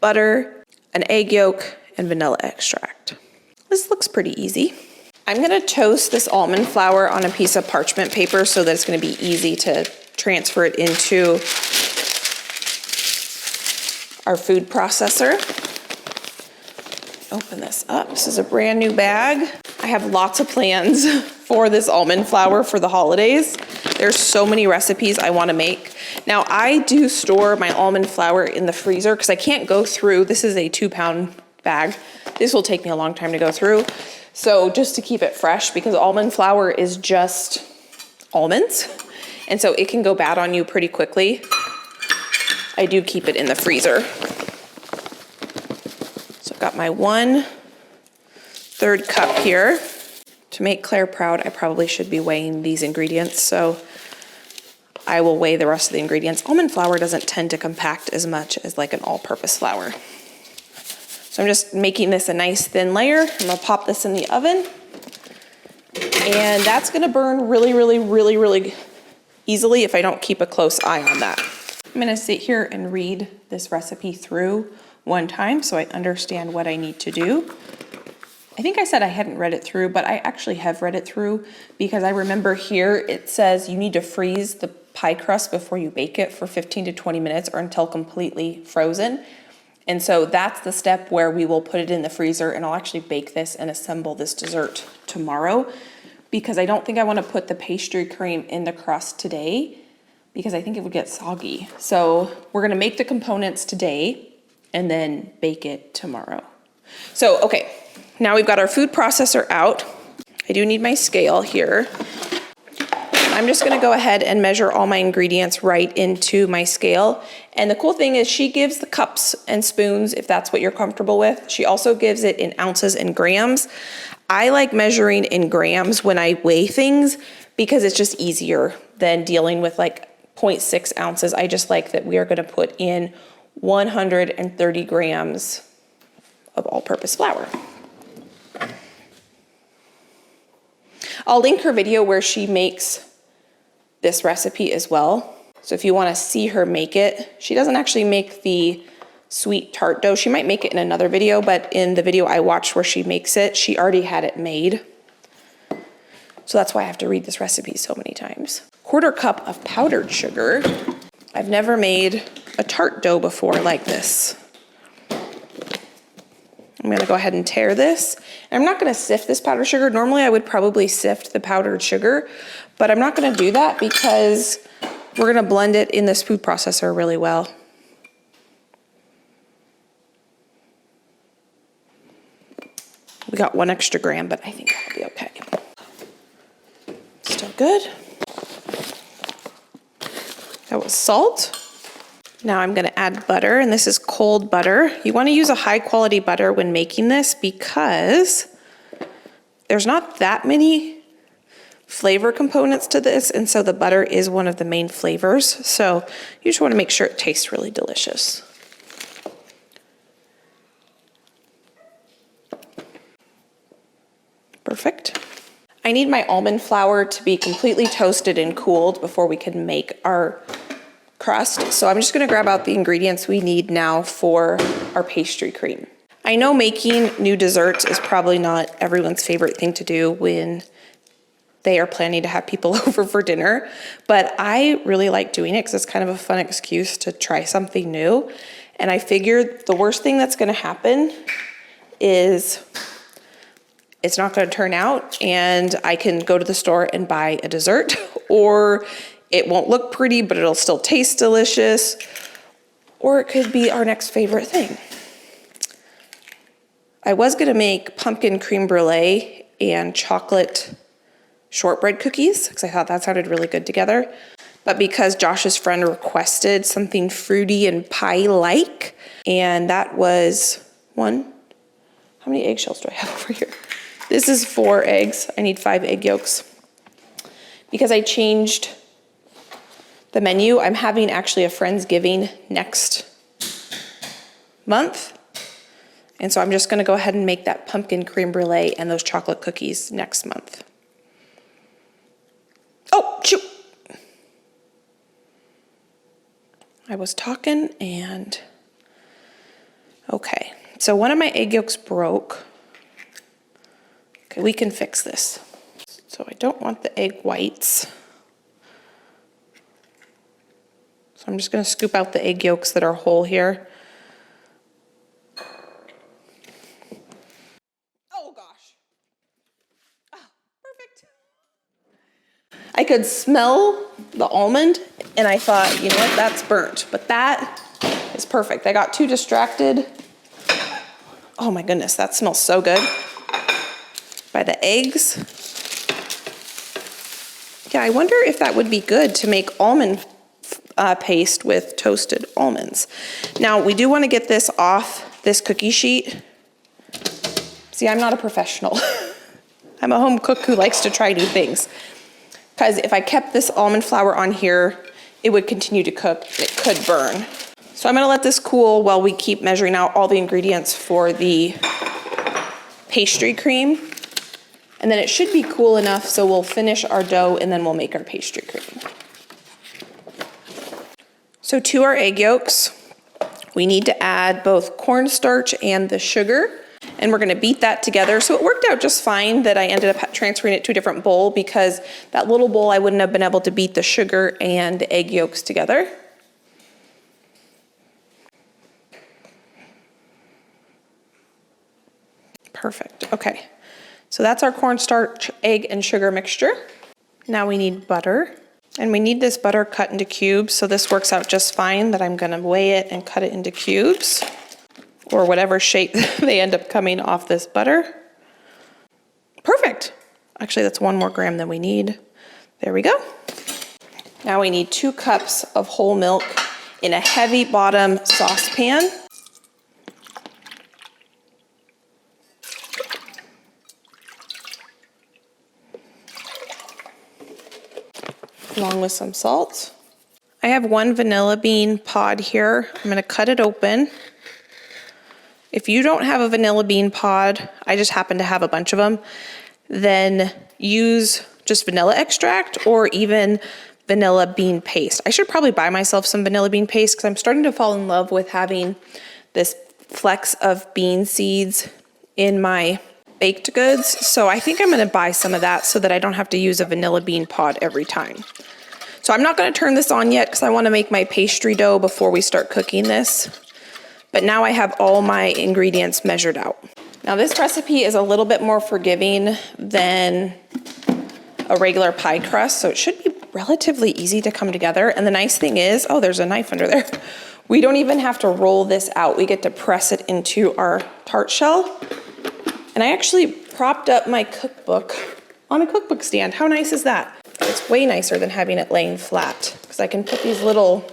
butter, an egg yolk, and vanilla extract. This looks pretty easy. I'm gonna toast this almond flour on a piece of parchment paper so that it's gonna be easy to transfer it into our food processor. Open this up. This is a brand new bag. I have lots of plans for this almond flour for the holidays. There's so many recipes I want to make. Now I do store my almond flour in the freezer because I can't go through. This is a 2-pound bag. This will take me a long time to go through. So just to keep it fresh, because almond flour is just almonds, and so it can go bad on you pretty quickly, I do keep it in the freezer. So I've got my 1/3 cup here. To make Claire proud, I probably should be weighing these ingredients, so I will weigh the rest of the ingredients. Almond flour doesn't tend to compact as much as like an all-purpose flour. So I'm just making this a nice thin layer. I'm gonna pop this in the oven, and that's gonna burn really, really, really, really easily if I don't keep a close eye on that. I'm gonna sit here and read this recipe through one time so I understand what I need to do. I think I said I hadn't read it through, but I actually have read it through because I remember here it says you need to freeze the pie crust before you bake it for 15 to 20 minutes or until completely frozen. And so that's the step where we will put it in the freezer, and I'll actually bake this and assemble this dessert tomorrow because I don't think I want to put the pastry cream in the crust today because I think it would get soggy. So we're going to make the components today and then bake it tomorrow. So, okay. Now we've got our food processor out. I do need my scale here. I'm just gonna go ahead and measure all my ingredients right into my scale. And the cool thing is she gives the cups and spoons if that's what you're comfortable with. She also gives it in ounces and grams. I like measuring in grams when I weigh things because it's just easier than dealing with like 0.6 ounces. I just like that we are gonna put in 130 grams of all-purpose flour. I'll link her video where she makes this recipe as well. So if you want to see her make it, she doesn't actually make the sweet tart dough. She might make it in another video, but in the video I watched where she makes it, she already had it made. So that's why I have to read this recipe so many times. 1/4 cup of powdered sugar. I've never made a tart dough before like this. I'm gonna go ahead and tare this. I'm not gonna sift this powdered sugar. Normally I would probably sift the powdered sugar, but I'm not gonna do that because we're gonna blend it in this food processor really well. We got 1 extra gram, but I think that'll be okay. Still good. That was salt. Now I'm gonna add butter, and this is cold butter. You wanna use a high quality butter when making this because there's not that many flavor components to this, and so the butter is one of the main flavors. So you just wanna make sure it tastes really delicious. Perfect. I need my almond flour to be completely toasted and cooled before we can make our crust. So I'm just gonna grab out the ingredients we need now for our pastry cream. I know making new desserts is probably not everyone's favorite thing to do when they are planning to have people over for dinner, but I really like doing it because it's kind of a fun excuse to try something new. And I figured the worst thing that's gonna happen is it's not gonna turn out and I can go to the store and buy a dessert, or it won't look pretty, but it'll still taste delicious, or it could be our next favorite thing. I was gonna make pumpkin creme brulee and chocolate shortbread cookies because I thought that sounded really good together. But because Josh's friend requested something fruity and pie-like, and that was one, how many eggshells do I have over here? This is 4 eggs. I need 5 egg yolks because I changed the menu. I'm having actually a Friendsgiving next month. And so I'm just gonna go ahead and make that pumpkin creme brulee and those chocolate cookies next month. Oh, shoot. I was talking and, okay. So one of my egg yolks broke. Okay, we can fix this. So I don't want the egg whites. So I'm just gonna scoop out the egg yolks that are whole here. Oh gosh. Oh, perfect. I could smell the almond and I thought, you know what, that's burnt, but that is perfect. I got too distracted. Oh my goodness, that smells so good. By the eggs. Yeah, I wonder if that would be good to make almond paste with toasted almonds. Now, we do want to get this off this cookie sheet. See, I'm not a professional. I'm a home cook who likes to try new things. Because if I kept this almond flour on here, it would continue to cook. It could burn. So I'm going to let this cool while we keep measuring out all the ingredients for the pastry cream. And then it should be cool enough so we'll finish our dough and then we'll make our pastry cream. So to our egg yolks, we need to add both cornstarch and the sugar. And we're gonna beat that together. So it worked out just fine that I ended up transferring it to a different bowl because that little bowl I wouldn't have been able to beat the sugar and egg yolks together. Perfect, okay. So that's our cornstarch, egg, and sugar mixture. Now we need butter. And we need this butter cut into cubes, so this works out just fine that I'm gonna weigh it and cut it into cubes, or whatever shape they end up coming off this butter. Perfect. Actually, that's 1 more gram than we need. There we go. Now we need 2 cups of whole milk in a heavy bottom saucepan. Along with some salt. I have 1 vanilla bean pod here. I'm gonna cut it open. If you don't have a vanilla bean pod, I just happen to have a bunch of them, then use just vanilla extract or even vanilla bean paste. I should probably buy myself some vanilla bean paste because I'm starting to fall in love with having this flecks of bean seeds in my baked goods. So I think I'm gonna buy some of that so that I don't have to use a vanilla bean pod every time. So I'm not gonna turn this on yet because I wanna make my pastry dough before we start cooking this. But now I have all my ingredients measured out. Now this recipe is a little bit more forgiving than a regular pie crust, so it should be relatively easy to come together. And the nice thing is, oh, there's a knife under there. We don't even have to roll this out. We get to press it into our tart shell. And I actually propped up my cookbook on a cookbook stand. How nice is that? It's way nicer than having it laying flat because I can put these little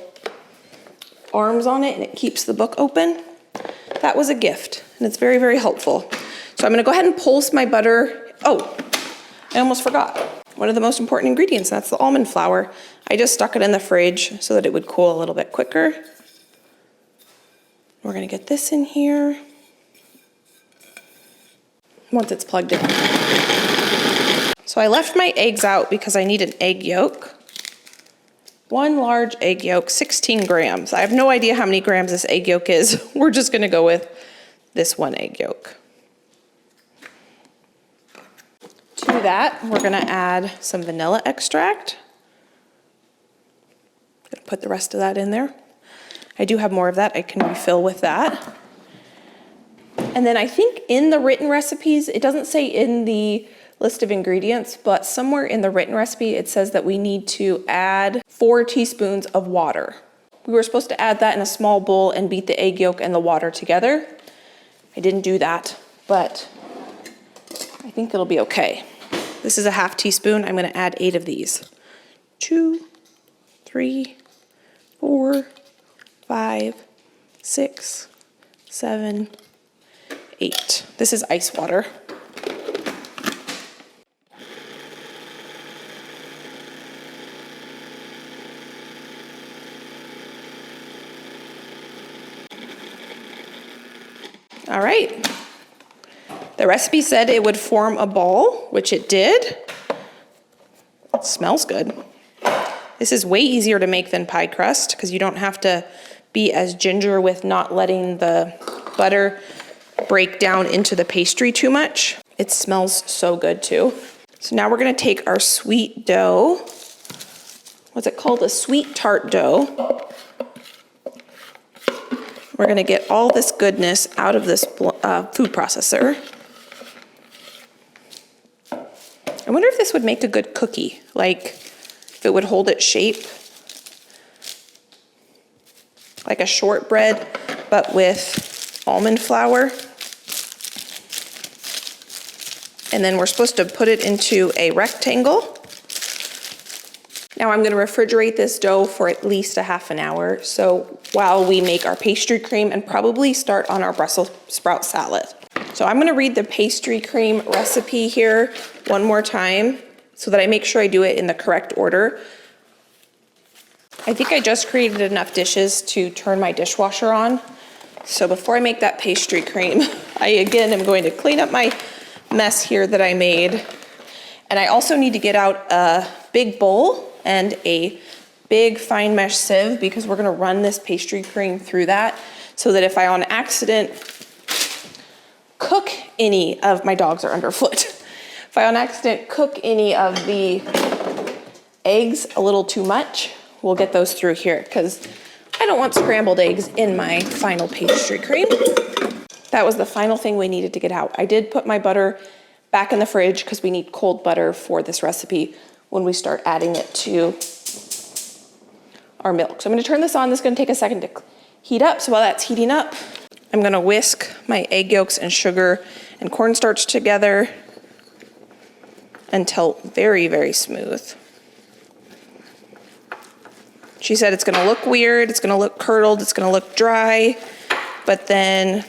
arms on it and it keeps the book open. That was a gift and it's very, very helpful. So I'm gonna go ahead and pulse my butter. Oh, I almost forgot. One of the most important ingredients, that's the almond flour. I just stuck it in the fridge so that it would cool a little bit quicker. We're gonna get this in here once it's plugged in. So I left my eggs out because I need an egg yolk. 1 large egg yolk, 16 grams. I have no idea how many grams this egg yolk is. We're just gonna go with this 1 egg yolk. To that, we're gonna add some vanilla extract. Gonna put the rest of that in there. I do have more of that. I can refill with that. And then I think in the written recipes, it doesn't say in the list of ingredients, but somewhere in the written recipe, it says that we need to add 4 teaspoons of water. We were supposed to add that in a small bowl and beat the egg yolk and the water together. I didn't do that, but I think it'll be okay. This is a ½ teaspoon. I'm gonna add 8 of these. 2, 3, 4, 5, 6, 7, 8. This is ice water. All right. The recipe said it would form a ball, which it did. It smells good. This is way easier to make than pie crust because you don't have to be as ginger with not letting the butter break down into the pastry too much. It smells so good too. So now we're gonna take our sweet dough. What's it called? A sweet tart dough. We're gonna get all this goodness out of this food processor. I wonder if this would make a good cookie, like if it would hold its shape. Like a shortbread, but with almond flour. And then we're supposed to put it into a rectangle. Now I'm gonna refrigerate this dough for at least a half an hour. So while we make our pastry cream and probably start on our Brussels sprout salad. So I'm gonna read the pastry cream recipe here one more time so that I make sure I do it in the correct order. I think I just created enough dishes to turn my dishwasher on. So before I make that pastry cream, I again am going to clean up my mess here that I made. And I also need to get out a big bowl and a big fine mesh sieve because we're gonna run this pastry cream through that so that if I on accident cook any of, my dogs are underfoot. If I on accident cook any of the eggs a little too much, we'll get those through here because I don't want scrambled eggs in my final pastry cream. That was the final thing we needed to get out. I did put my butter back in the fridge because we need cold butter for this recipe when we start adding it to our milk. So I'm gonna turn this on. This is gonna take a second to heat up. So while that's heating up, I'm gonna whisk my egg yolks and sugar and cornstarch together until very, very smooth. She said it's gonna look weird, it's gonna look curdled, it's gonna look dry, but then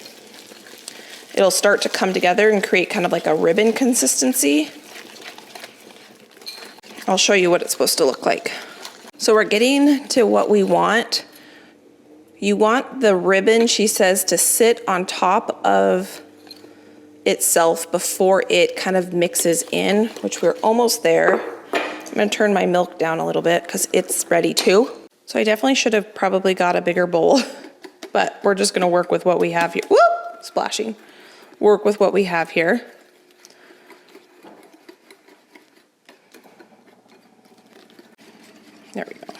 it'll start to come together and create kind of like a ribbon consistency. I'll show you what it's supposed to look like. So we're getting to what we want. You want the ribbon, she says, to sit on top of itself before it kind of mixes in, which we're almost there. I'm gonna turn my milk down a little bit because it's ready too. So I definitely should have probably got a bigger bowl, but we're just gonna work with what we have here. Whoop, splashing. Work with what we have here. There we go.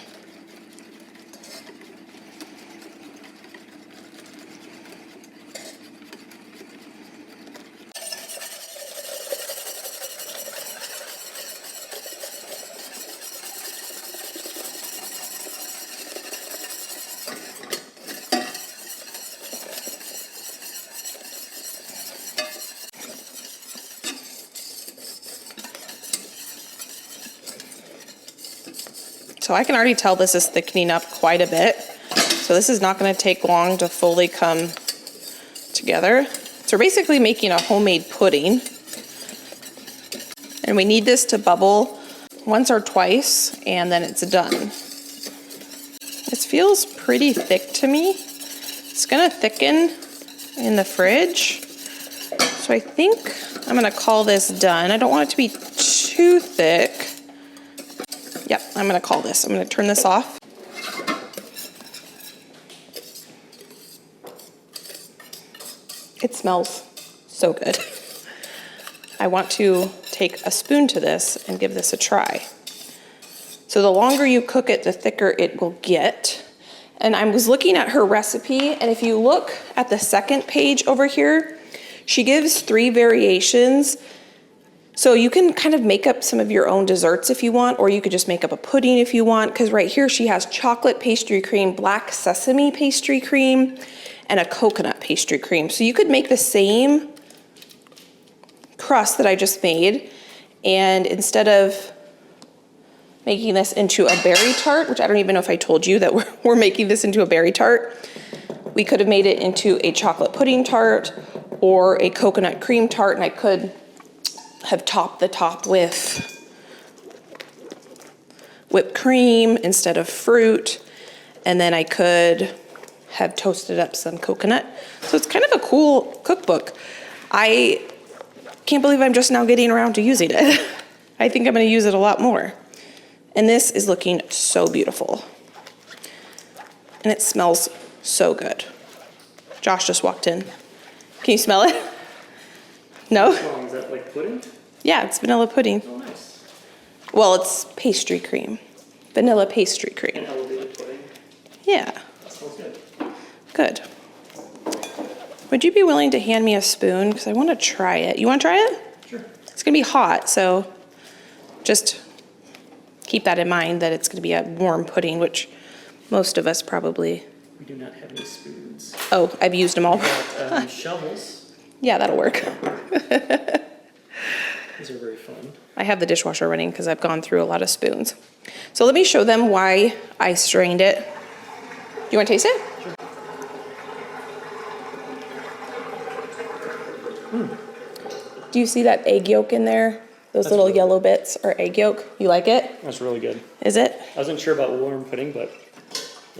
So I can already tell this is thickening up quite a bit. So this is not going to take long to fully come together. So we're basically making a homemade pudding. And we need this to bubble once or twice, and then it's done. This feels pretty thick to me. It's going to thicken in the fridge. So I think I'm going to call this done. I don't want it to be too thick. Yep, I'm gonna call this. I'm gonna turn this off. It smells so good. I want to take a spoon to this and give this a try. So the longer you cook it, the thicker it will get. And I was looking at her recipe, and if you look at the second page over here, she gives 3 variations. So you can kind of make up some of your own desserts if you want, or you could just make up a pudding if you want, because right here she has chocolate pastry cream, black sesame pastry cream, and a coconut pastry cream. So you could make the same crust that I just made, and instead of making this into a berry tart, which I don't even know if I told you that we're making this into a berry tart, we could have made it into a chocolate pudding tart or a coconut cream tart, and I could have topped the top with whipped cream instead of fruit. And then I could have toasted up some coconut. So it's kind of a cool cookbook. I can't believe I'm just now getting around to using it. I think I'm gonna use it a lot more. And this is looking so beautiful. And it smells so good. Josh just walked in. Can you smell it? No? Is that like pudding? Yeah, it's vanilla pudding. Oh, nice. Well, it's pastry cream. Vanilla pastry cream. And elevated pudding. Yeah. That smells good. Good. Would you be willing to hand me a spoon? Because I want to try it. You want to try it? Sure. It's going to be hot, so just keep that in mind that it's going to be a warm pudding, which most of us probably... We do not have any spoons. Oh, I've used them all. We got shovels. Yeah, that'll work. These are very fun. I have the dishwasher running because I've gone through a lot of spoons. So let me show them why I strained it. You want to taste it? Sure. Do you see that egg yolk in there? Those That's little really yellow bits are egg yolk. You like it? That's really good. Is it? I wasn't sure about warm pudding, but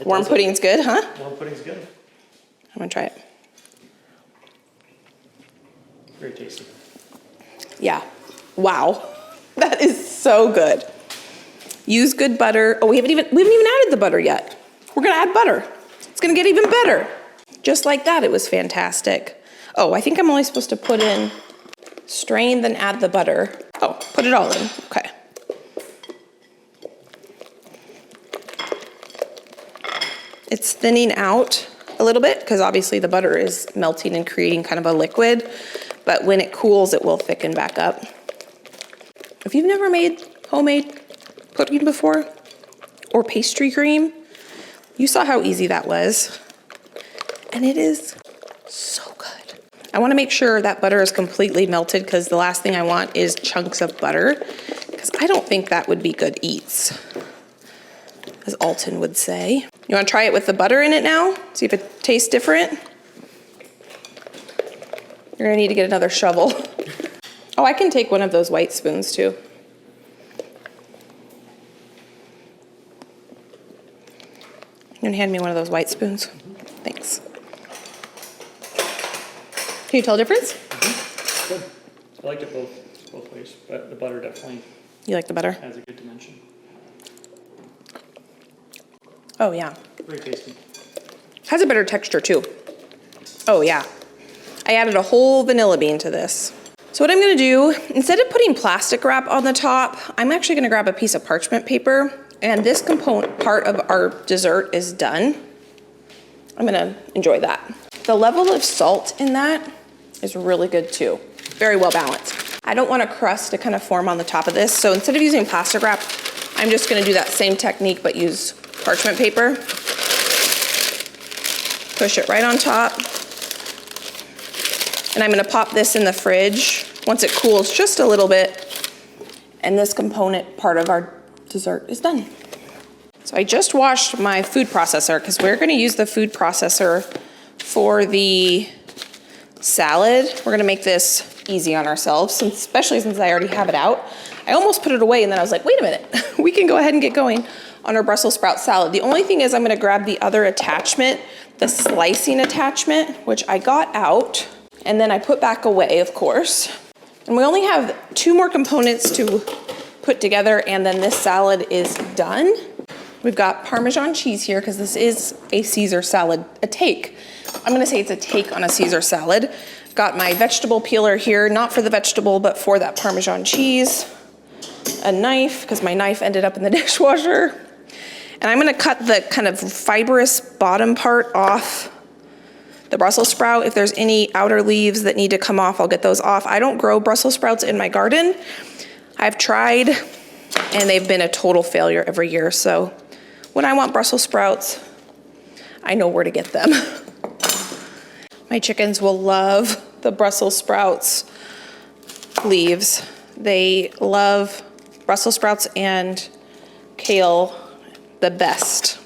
Warm pudding's good, huh? Warm pudding's good. I'm gonna try it. Very tasty. Yeah. Wow. That is so good. Use good butter. Oh, we haven't even added the butter yet. We're gonna add butter. It's gonna get even better. Just like that, it was fantastic. Oh, I think I'm only supposed to put in, strain, then add the butter. Oh, put it all in, okay. It's thinning out a little bit because obviously the butter is melting and creating kind of a liquid, but when it cools, it will thicken back up. If you've never made homemade pudding before or pastry cream, you saw how easy that was. And it is so good. I want to make sure that butter is completely melted because the last thing I want is chunks of butter because I don't think that would be good eats, as Alton would say. You want to try it with the butter in it now? See if it tastes different? You're gonna need to get another shovel. Oh, I can take one of those white spoons too. You can hand me one of those white spoons? Thanks. Can you tell the difference? Good. I liked it both ways, but the butter definitely You like the butter? has a good dimension. Oh yeah. Very tasty. Has a better texture too. Oh yeah. I added a whole vanilla bean to this. So what I'm gonna do, instead of putting plastic wrap on the top, I'm actually gonna grab a piece of parchment paper, and this component part of our dessert is done. I'm gonna enjoy that. The level of salt in that is really good too. Very well balanced. I don't want a crust to kind of form on the top of this, so instead of using plastic wrap, I'm just gonna do that same technique but use parchment paper. Push it right on top. And I'm gonna pop this in the fridge once it cools just a little bit. And this component part of our dessert is done. So I just washed my food processor because we're gonna use the food processor for the salad. We're gonna make this easy on ourselves, especially since I already have it out. I almost put it away and then I was like, wait a minute, we can go ahead and get going on our Brussels sprout salad. The only thing is I'm gonna grab the other attachment, the slicing attachment, which I got out and then I put back away, of course. And we only have 2 more components to put together and then this salad is done. We've got Parmesan cheese here because this is a Caesar salad, a take. I'm gonna say it's a take on a Caesar salad. Got my vegetable peeler here, not for the vegetable, but for that Parmesan cheese. A knife, because my knife ended up in the dishwasher. And I'm gonna cut the kind of fibrous bottom part off the Brussels sprout. If there's any outer leaves that need to come off, I'll get those off. I don't grow Brussels sprouts in my garden. I've tried, and they've been a total failure every year. So when I want Brussels sprouts, I know where to get them. My chickens will love the Brussels sprouts leaves. They love Brussels sprouts and kale the best.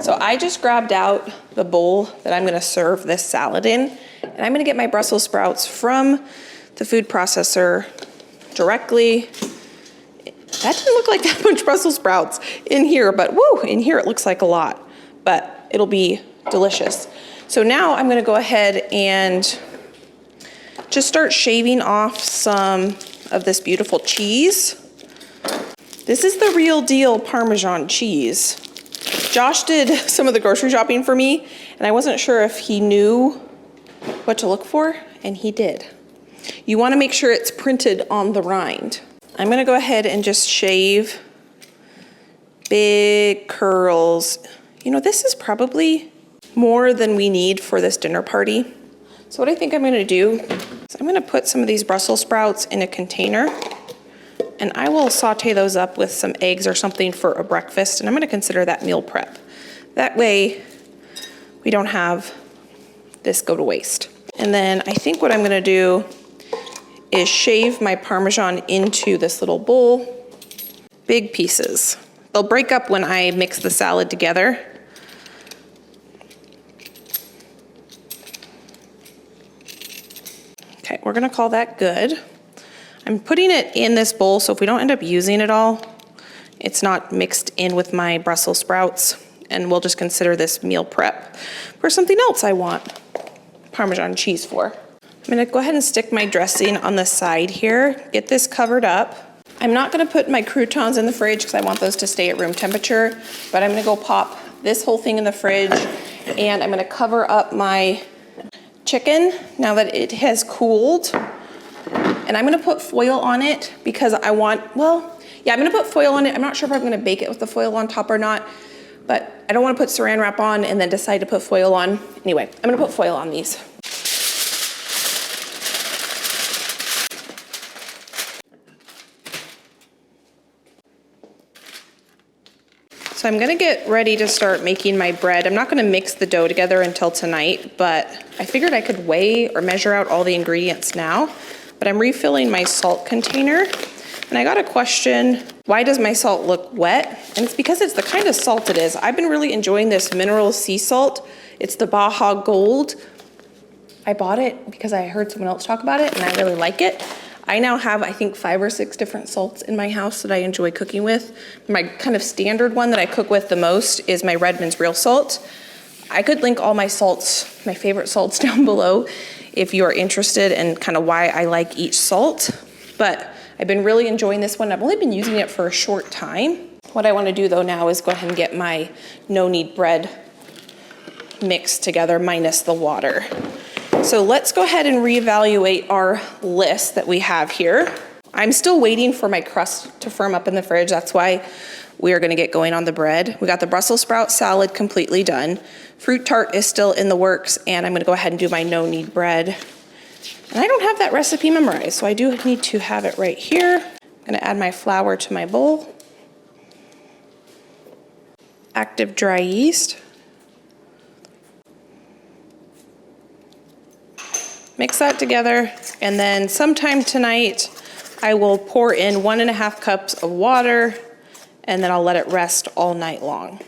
So I just grabbed out the bowl that I'm gonna serve this salad in, and I'm gonna get my Brussels sprouts from the food processor directly. That didn't look like that much Brussels sprouts in here, but woo, in here it looks like a lot, but it'll be delicious. So now I'm gonna go ahead and just start shaving off some of this beautiful cheese. This is the real deal Parmesan cheese. Josh did some of the grocery shopping for me, and I wasn't sure if he knew what to look for, and he did. You wanna make sure it's printed on the rind. I'm gonna go ahead and just shave big curls. You know, this is probably more than we need for this dinner party. So what I think I'm gonna do is I'm gonna put some of these Brussels sprouts in a container, and I will saute those up with some eggs or something for a breakfast, and I'm gonna consider that meal prep. That way, we don't have this go to waste. And then I think what I'm gonna do is shave my Parmesan into this little bowl, big pieces. They'll break up when I mix the salad together. Okay, we're gonna call that good. I'm putting it in this bowl, so if we don't end up using it all, it's not mixed in with my Brussels sprouts, and we'll just consider this meal prep for something else I want Parmesan cheese for. I'm gonna go ahead and stick my dressing on the side here, get this covered up. I'm not gonna put my croutons in the fridge because I want those to stay at room temperature, but I'm gonna go pop this whole thing in the fridge, and I'm gonna cover up my chicken now that it has cooled. And I'm gonna put foil on it because I want, well, yeah, I'm gonna put foil on it. I'm not sure if I'm gonna bake it with the foil on top or not, but I don't wanna put saran wrap on and then decide to put foil on. Anyway, I'm gonna put foil on these. So I'm gonna get ready to start making my bread. I'm not gonna mix the dough together until tonight, but I figured I could weigh or measure out all the ingredients now. But I'm refilling my salt container, and I got a question, why does my salt look wet? And it's because it's the kind of salt it is. I've been really enjoying this mineral sea salt. It's the Baja Gold. I bought it because I heard someone else talk about it, and I really like it. I now have, I think, 5 or 6 different salts in my house that I enjoy cooking with. My kind of standard one that I cook with the most is my Redmond's Real Salt. I could link all my salts, my favorite salts down below if you are interested in kind of why I like each salt. But I've been really enjoying this one. I've only been using it for a short time. What I want to do though now is go ahead and get my no-knead bread mixed together minus the water. So let's go ahead and reevaluate our list that we have here. I'm still waiting for my crust to firm up in the fridge. That's why we are gonna get going on the bread. We got the Brussels sprout salad completely done. Fruit tart is still in the works, and I'm gonna go ahead and do my no-knead bread. And I don't have that recipe memorized, so I do need to have it right here. I'm gonna add my flour to my bowl. Active dry yeast. Mix that together, and then sometime tonight, I will pour in 1.5 cups of water, and then I'll let it rest all night long.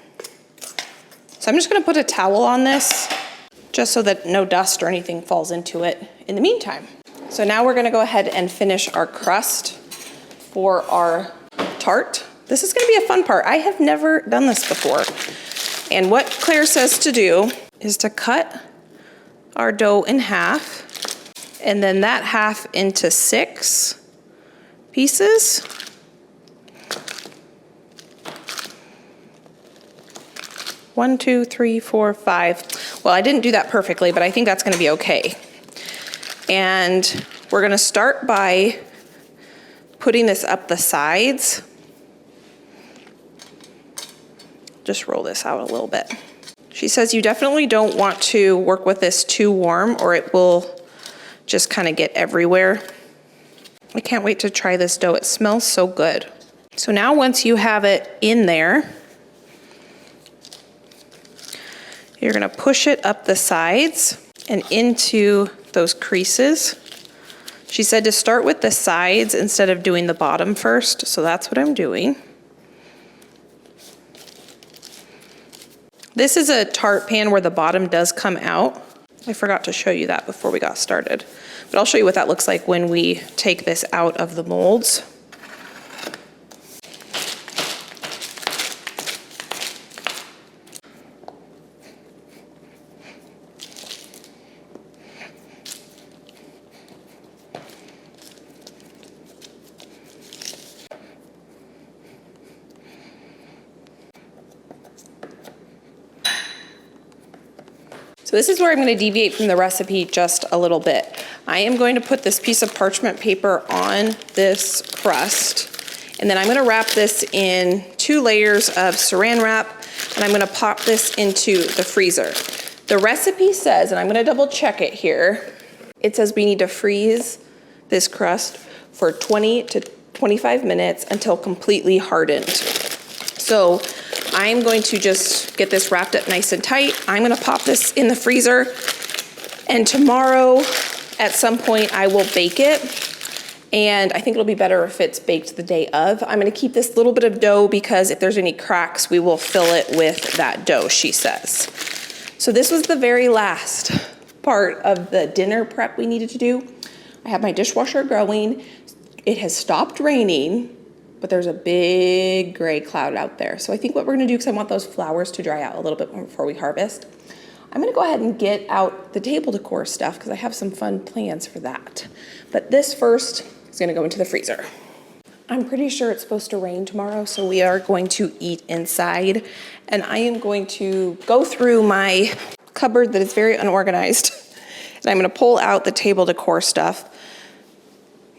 So I'm just gonna put a towel on this, just so that no dust or anything falls into it in the meantime. So now we're gonna go ahead and finish our crust for our tart. This is gonna be a fun part. I have never done this before. And what Claire says to do is to cut our dough in half, and then that half into 6 pieces. One, two, three, four, 5. Well, I didn't do that perfectly, but I think that's gonna be okay. And we're gonna start by putting this up the sides. Just roll this out a little bit. She says you definitely don't want to work with this too warm or it will just kind of get everywhere. I can't wait to try this dough. It smells so good. So now once you have it in there, you're gonna push it up the sides and into those creases. She said to start with the sides instead of doing the bottom first, so that's what I'm doing. This is a tart pan where the bottom does come out. I forgot to show you that before we got started, but I'll show you what that looks like when we take this out of the molds. So this is where I'm going to deviate from the recipe just a little bit. I am going to put this piece of parchment paper on this crust, and then I'm going to wrap this in 2 layers of saran wrap, and I'm going to pop this into the freezer. The recipe says, and I'm going to double check it here, it says we need to freeze this crust for 20 to 25 minutes until completely hardened. So I'm going to just get this wrapped up nice and tight. I'm gonna pop this in the freezer, and tomorrow at some point I will bake it, and I think it'll be better if it's baked the day of. I'm gonna keep this little bit of dough because if there's any cracks, we will fill it with that dough, she says. So this was the very last part of the dinner prep we needed to do. I have my dishwasher going. It has stopped raining, but there's a big gray cloud out there. So I think what we're gonna do, because I want those flowers to dry out a little bit more before we harvest, I'm gonna go ahead and get out the table decor stuff because I have some fun plans for that. But this first is gonna go into the freezer. I'm pretty sure it's supposed to rain tomorrow, so we are going to eat inside. And I am going to go through my cupboard that is very unorganized, and I'm gonna pull out the table decor stuff.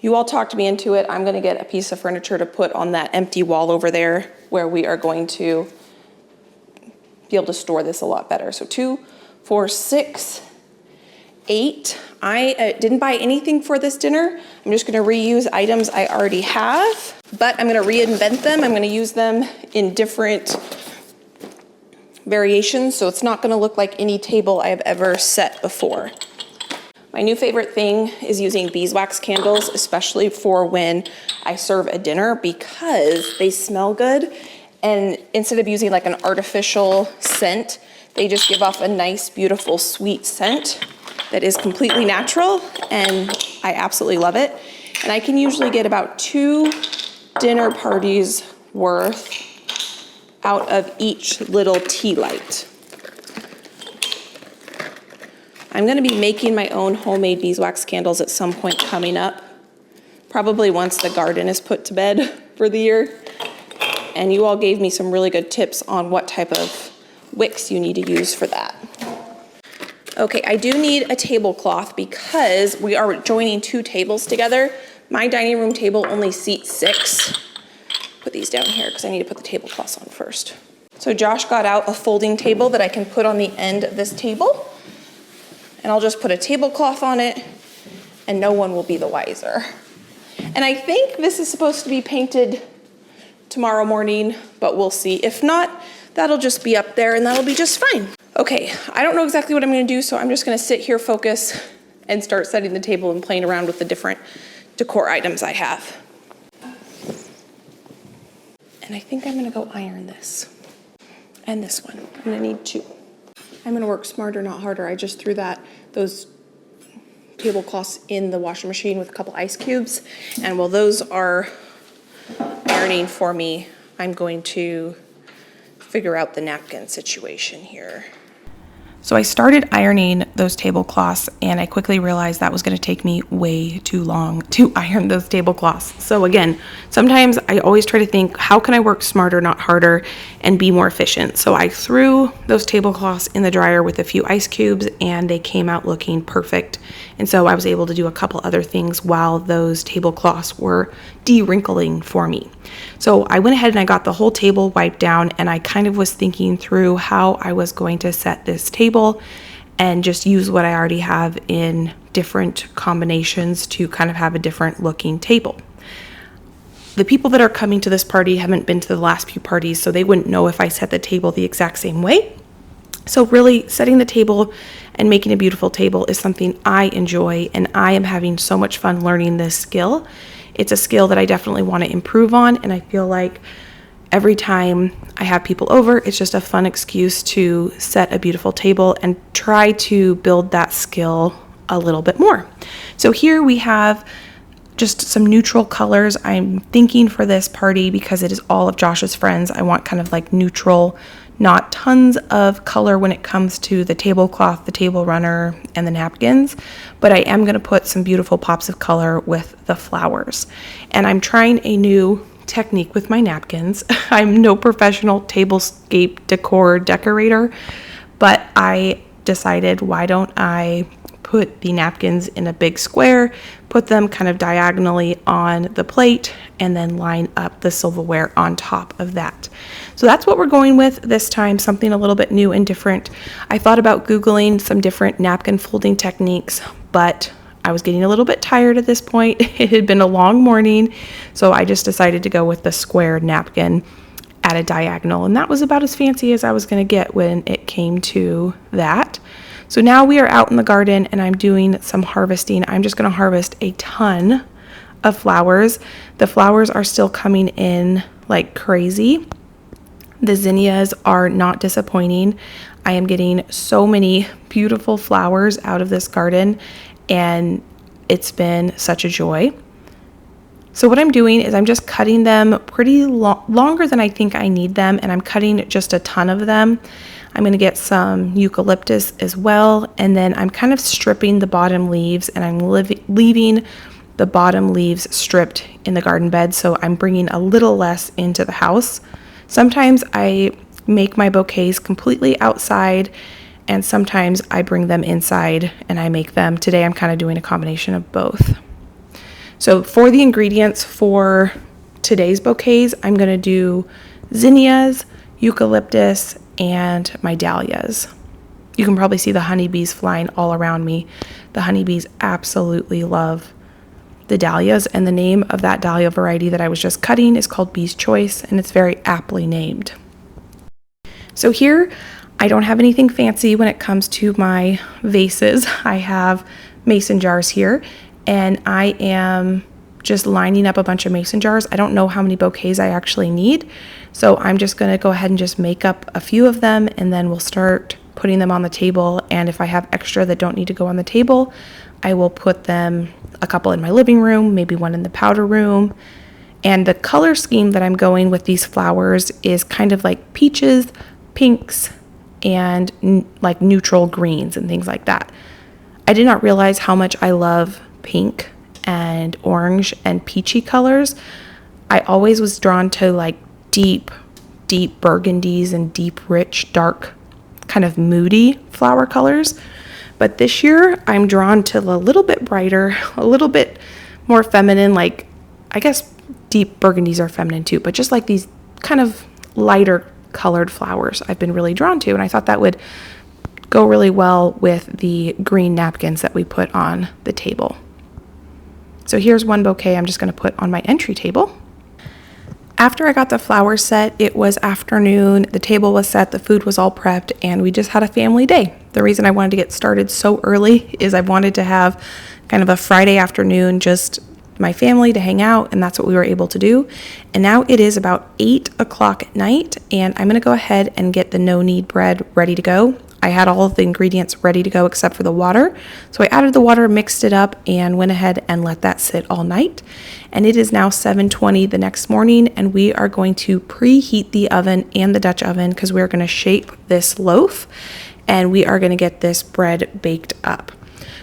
You all talked me into it. I'm gonna get a piece of furniture to put on that empty wall over there where we are going to be able to store this a lot better. So 2, 4, 6, 8. I didn't buy anything for this dinner. I'm just gonna reuse items I already have, but I'm gonna reinvent them. I'm gonna use them in different variations, so it's not gonna look like any table I have ever set before. My new favorite thing is using beeswax candles, especially for when I serve a dinner, because they smell good. And instead of using like an artificial scent, they just give off a nice, beautiful, sweet scent that is completely natural, and I absolutely love it. And I can usually get about 2 dinner parties worth out of each little tea light. I'm gonna be making my own homemade beeswax candles at some point coming up, probably once the garden is put to bed for the year. And you all gave me some really good tips on what type of wicks you need to use for that. Okay, I do need a tablecloth because we are joining 2 tables together. My dining room table only seats 6. Put these down here because I need to put the tablecloths on first. So Josh got out a folding table that I can put on the end of this table. And I'll just put a tablecloth on it and no one will be the wiser. And I think this is supposed to be painted tomorrow morning, but we'll see. If not, that'll just be up there and that'll be just fine. Okay, I don't know exactly what I'm gonna do, so I'm just gonna sit here, focus, and start setting the table and playing around with the different decor items I have. And I think I'm gonna go iron this and this one. I'm gonna need 2. I'm gonna work smarter, not harder. I just threw those tablecloths in the washing machine with a couple ice cubes. And while those are ironing for me, I'm going to figure out the napkin situation here. So I started ironing those tablecloths and I quickly realized that was going to take me way too long to iron those tablecloths. So again, sometimes I always try to think, how can I work smarter, not harder, and be more efficient? So I threw those tablecloths in the dryer with a few ice cubes and they came out looking perfect. And so I was able to do a couple other things while those tablecloths were de-wrinkling for me. So I went ahead and I got the whole table wiped down and I kind of was thinking through how I was going to set this table and just use what I already have in different combinations to kind of have a different looking table. The people that are coming to this party haven't been to the last few parties, so they wouldn't know if I set the table the exact same way. So really setting the table and making a beautiful table is something I enjoy, and I am having so much fun learning this skill. It's a skill that I definitely want to improve on, and I feel like every time I have people over, it's just a fun excuse to set a beautiful table and try to build that skill a little bit more. So here we have just some neutral colors. I'm thinking for this party, because it is all of Josh's friends, I want kind of like neutral, not tons of color when it comes to the tablecloth, the table runner, and the napkins, but I am going to put some beautiful pops of color with the flowers. And I'm trying a new technique with my napkins. I'm no professional tablescape decor decorator, but I decided, why don't I put the napkins in a big square, put them kind of diagonally on the plate, and then line up the silverware on top of that. So that's what we're going with this time, something a little bit new and different. I thought about Googling some different napkin folding techniques, but I was getting a little bit tired at this point. It had been a long morning, so I just decided to go with the square napkin at a diagonal, and that was about as fancy as I was going to get when it came to that. So now we are out in the garden and I'm doing some harvesting. I'm just going to harvest a ton of flowers. The flowers are still coming in like crazy. The zinnias are not disappointing. I am getting so many beautiful flowers out of this garden, and it's been such a joy. So what I'm doing is I'm just cutting them pretty longer than I think I need them, and I'm cutting just a ton of them. I'm going to get some eucalyptus as well, and then I'm kind of stripping the bottom leaves, and I'm leaving the bottom leaves stripped in the garden bed, so I'm bringing a little less into the house. Sometimes I make my bouquets completely outside, and sometimes I bring them inside and I make them. Today I'm kind of doing a combination of both. So for the ingredients for today's bouquets, I'm going to do zinnias, eucalyptus, and my dahlias. You can probably see the honeybees flying all around me. The honeybees absolutely love the dahlias, and the name of that dahlia variety that I was just cutting is called Bee's Choice, and it's very aptly named. So here, I don't have anything fancy when it comes to my vases. I have mason jars here, and I am just lining up a bunch of mason jars. I don't know how many bouquets I actually need, so I'm just going to go ahead and just make up a few of them, and then we'll start putting them on the table. And if I have extra that don't need to go on the table, I will put them, a couple in my living room, maybe one in the powder room. And the color scheme that I'm going with these flowers is kind of like peaches, pinks, and like neutral greens and things like that. I did not realize how much I love pink and orange and peachy colors. I always was drawn to like deep burgundies and deep, rich, dark, kind of moody flower colors. But this year I'm drawn to a little bit brighter, a little bit more feminine, like I guess deep burgundies are feminine too, but just like these kind of lighter colored flowers I've been really drawn to. And I thought that would go really well with the green napkins that we put on the table. So here's one bouquet I'm just going to put on my entry table. After I got the flowers set, it was afternoon, the table was set, the food was all prepped, and we just had a family day. The reason I wanted to get started so early is I wanted to have kind of a Friday afternoon, just my family to hang out, and that's what we were able to do. And now it is about 8 o'clock at night, and I'm going to go ahead and get the no-knead bread ready to go. I had all of the ingredients ready to go except for the water. So I added the water, mixed it up, and went ahead and let that sit all night. And it is now 7:20 the next morning, and we are going to preheat the oven and the Dutch oven because we're going to shape this loaf, and we are going to get this bread baked up.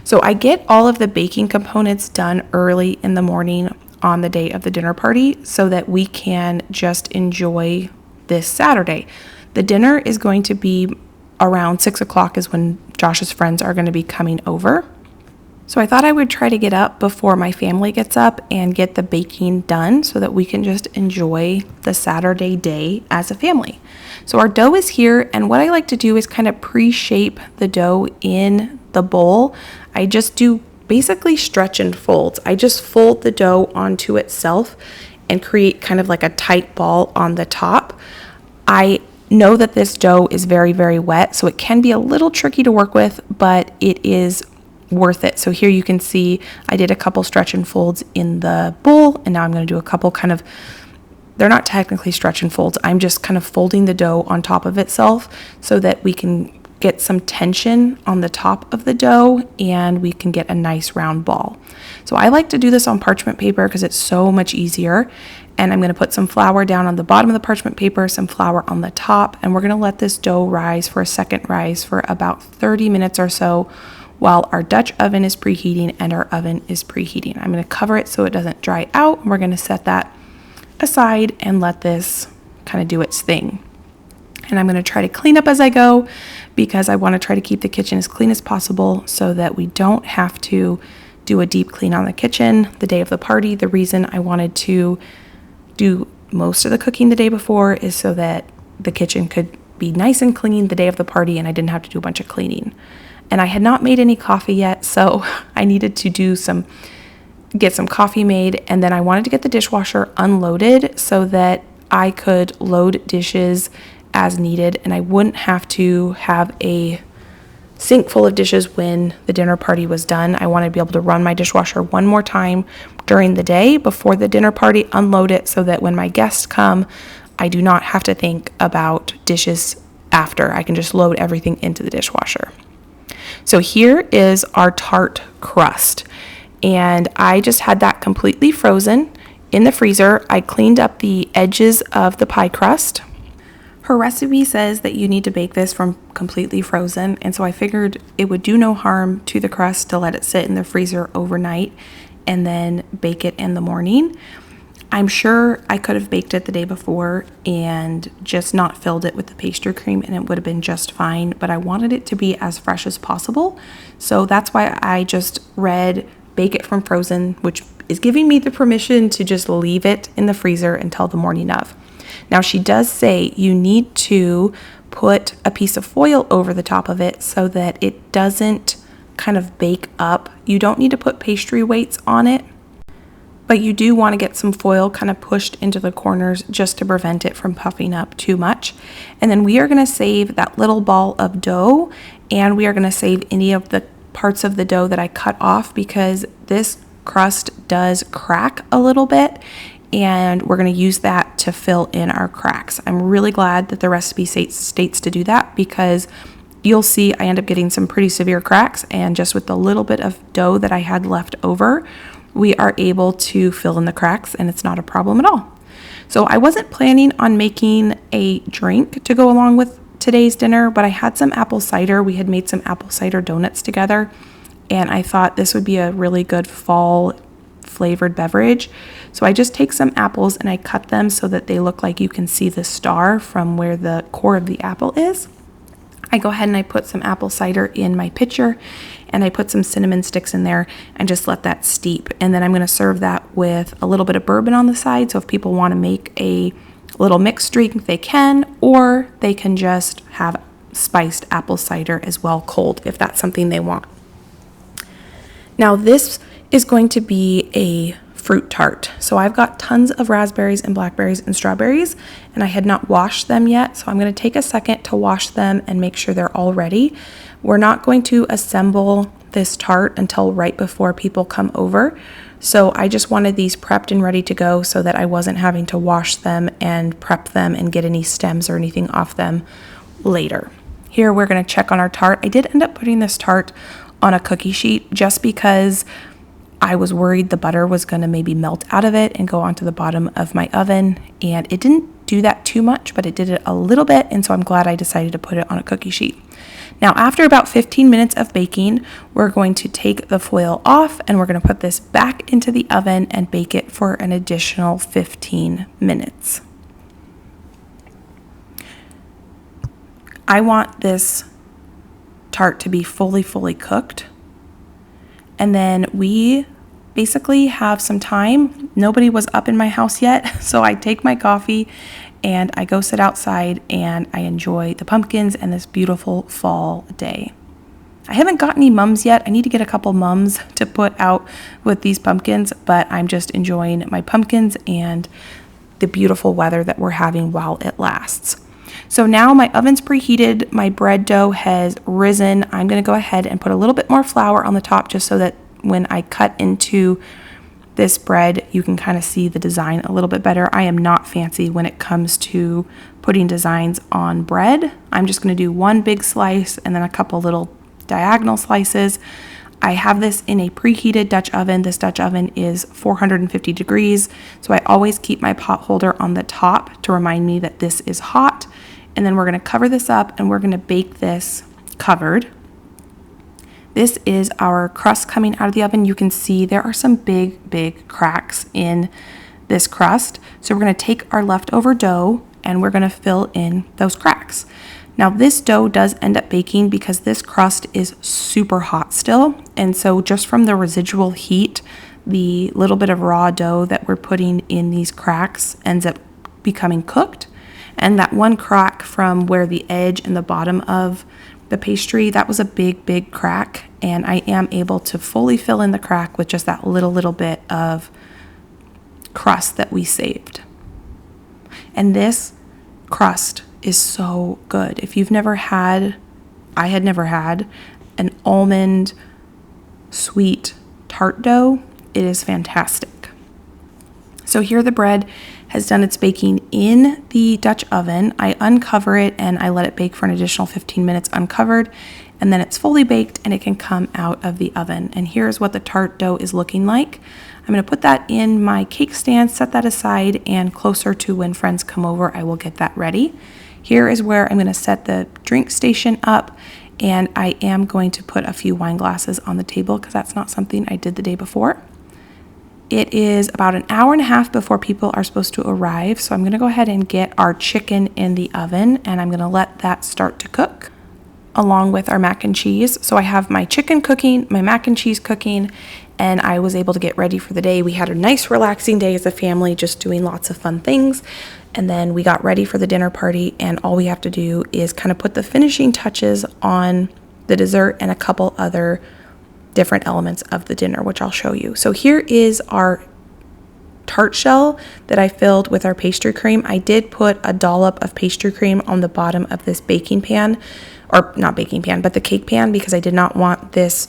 So I get all of the baking components done early in the morning on the day of the dinner party so that we can just enjoy this Saturday. The dinner is going to be around 6 o'clock is when Josh's friends are going to be coming over. So I thought I would try to get up before my family gets up and get the baking done so that we can just enjoy the Saturday day as a family. So our dough is here, and what I like to do is kind of pre-shape the dough in the bowl. I just do basically stretch and folds. I just fold the dough onto itself and create kind of like a tight ball on the top. I know that this dough is very, very wet, so it can be a little tricky to work with, but it is worth it. So here you can see I did a couple stretch and folds in the bowl, and now I'm going to do a couple kind of they're not technically stretch and folds. I'm just kind of folding the dough on top of itself so that we can get some tension on the top of the dough and we can get a nice round ball. So I like to do this on parchment paper because it's so much easier. And I'm going to put some flour down on the bottom of the parchment paper, some flour on the top, and we're going to let this dough rise for a second rise for about 30 minutes or so while our Dutch oven is preheating and our oven is preheating. I'm going to cover it so it doesn't dry out. And we're going to set that aside and let this kind of do its thing. And I'm going to try to clean up as I go because I want to try to keep the kitchen as clean as possible so that we don't have to do a deep clean on the kitchen the day of the party. The reason I wanted to do most of the cooking the day before is so that the kitchen could be nice and clean the day of the party and I didn't have to do a bunch of cleaning. And I had not made any coffee yet, so I needed to get some coffee made, and then I wanted to get the dishwasher unloaded so that I could load dishes as needed and I wouldn't have to have a sink full of dishes when the dinner party was done. I wanted to be able to run my dishwasher one more time during the day before the dinner party, unload it so that when my guests come, I do not have to think about dishes after. I can just load everything into the dishwasher. So here is our tart crust, and I just had that completely frozen in the freezer. I cleaned up the edges of the pie crust. Her recipe says that you need to bake this from completely frozen, and so I figured it would do no harm to the crust to let it sit in the freezer overnight and then bake it in the morning. I'm sure I could have baked it the day before and just not filled it with the pastry cream and it would have been just fine, but I wanted it to be as fresh as possible. So that's why I just read bake it from frozen, which is giving me the permission to just leave it in the freezer until the morning of. Now she does say you need to put a piece of foil over the top of it so that it doesn't kind of bake up. You don't need to put pastry weights on it, but you do want to get some foil kind of pushed into the corners just to prevent it from puffing up too much. And then we are going to save that little ball of dough, and we are going to save any of the parts of the dough that I cut off because this crust does crack a little bit, and we're going to use that to fill in our cracks. I'm really glad that the recipe states to do that because you'll see I end up getting some pretty severe cracks, and just with the little bit of dough that I had left over, we are able to fill in the cracks and it's not a problem at all. So I wasn't planning on making a drink to go along with today's dinner, but I had some apple cider. We had made some apple cider donuts together, and I thought this would be a really good fall flavored beverage. So I just take some apples and I cut them so that they look like you can see the star from where the core of the apple is. I go ahead and I put some apple cider in my pitcher and I put some cinnamon sticks in there and just let that steep. And then I'm going to serve that with a little bit of bourbon on the side. So if people want to make a little mixed drink, they can, or they can just have spiced apple cider as well, cold, if that's something they want. Now this is going to be a fruit tart. So I've got tons of raspberries and blackberries and strawberries, and I had not washed them yet. So I'm going to take a second to wash them and make sure they're all ready. We're not going to assemble this tart until right before people come over. So I just wanted these prepped and ready to go so that I wasn't having to wash them and prep them and get any stems or anything off them later. Here we're going to check on our tart. I did end up putting this tart on a cookie sheet just because I was worried the butter was going to maybe melt out of it and go onto the bottom of my oven, and it didn't do that too much, but it did it a little bit, and so I'm glad I decided to put it on a cookie sheet. Now after about 15 minutes of baking, we're going to take the foil off and we're going to put this back into the oven and bake it for an additional 15 minutes. I want this tart to be fully cooked. And then we basically have some time. Nobody was up in my house yet, so I take my coffee and I go sit outside and I enjoy the pumpkins and this beautiful fall day. I haven't got any mums yet. I need to get a couple mums to put out with these pumpkins, but I'm just enjoying my pumpkins and the beautiful weather that we're having while it lasts. So now my oven's preheated, my bread dough has risen. I'm going to go ahead and put a little bit more flour on the top just so that when I cut into this bread, you can kind of see the design a little bit better. I am not fancy when it comes to putting designs on bread. I'm just going to do one big slice and then a couple little diagonal slices. I have this in a preheated Dutch oven. This Dutch oven is 450 degrees, so I always keep my pot holder on the top to remind me that this is hot. And then we're going to cover this up and we're going to bake this covered. This is our crust coming out of the oven. You can see there are some big cracks in this crust. So we're going to take our leftover dough and we're going to fill in those cracks. Now this dough does end up baking because this crust is super hot still. And so just from the residual heat, the little bit of raw dough that we're putting in these cracks ends up becoming cooked. And that one crack from where the edge and the bottom of the pastry, that was a big crack, and I am able to fully fill in the crack with just that little bit of crust that we saved. And this crust is so good. If you've never had, I had never had an almond sweet tart dough, it is fantastic. So here the bread has done its baking in the Dutch oven. I uncover it and I let it bake for an additional 15 minutes uncovered, and then it's fully baked and it can come out of the oven. And here's what the tart dough is looking like. I'm going to put that in my cake stand, set that aside, and closer to when friends come over, I will get that ready. Here is where I'm going to set the drink station up, and I am going to put a few wine glasses on the table because that's not something I did the day before. It is about an hour and a half before people are supposed to arrive, so I'm going to go ahead and get our chicken in the oven, and I'm going to let that start to cook along with our mac and cheese. So I have my chicken cooking, my mac and cheese cooking, and I was able to get ready for the day. We had a nice relaxing day as a family, just doing lots of fun things, and then we got ready for the dinner party, and all we have to do is kind of put the finishing touches on the dessert and a couple other different elements of the dinner, which I'll show you. So here is our tart shell that I filled with our pastry cream. I did put a dollop of pastry cream on the bottom of this baking pan, or not baking pan, but the cake pan, because I did not want this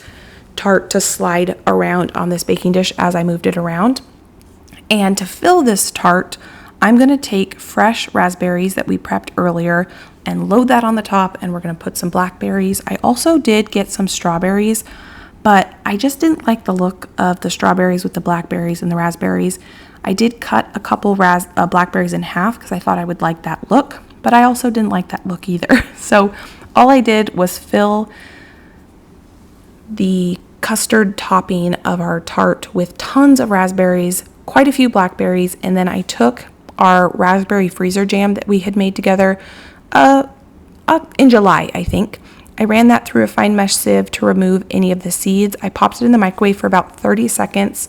tart to slide around on this baking dish as I moved it around. And to fill this tart, I'm going to take fresh raspberries that we prepped earlier and load that on the top, and we're going to put some blackberries. I also did get some strawberries, but I just didn't like the look of the strawberries with the blackberries and the raspberries. I did cut a couple blackberries in half because I thought I would like that look, but I also didn't like that look either. So all I did was fill the custard topping of our tart with tons of raspberries, quite a few blackberries, and then I took our raspberry freezer jam that we had made together in July, I think. I ran that through a fine mesh sieve to remove any of the seeds. I popped it in the microwave for about 30 seconds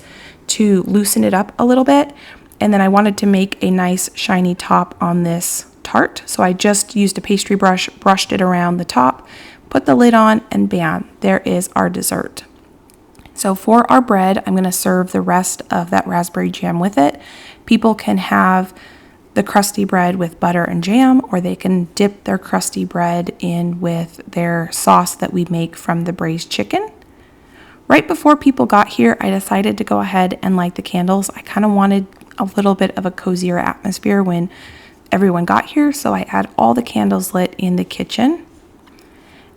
to loosen it up a little bit. And then I wanted to make a nice shiny top on this tart. So I just used a pastry brush, brushed it around the top, put the lid on, and bam, there is our dessert. So for our bread, I'm going to serve the rest of that raspberry jam with it. People can have the crusty bread with butter and jam, or they can dip their crusty bread in with their sauce that we make from the braised chicken. Right before people got here, I decided to go ahead and light the candles. I kind of wanted a little bit of a cozier atmosphere when everyone got here, so I had all the candles lit in the kitchen.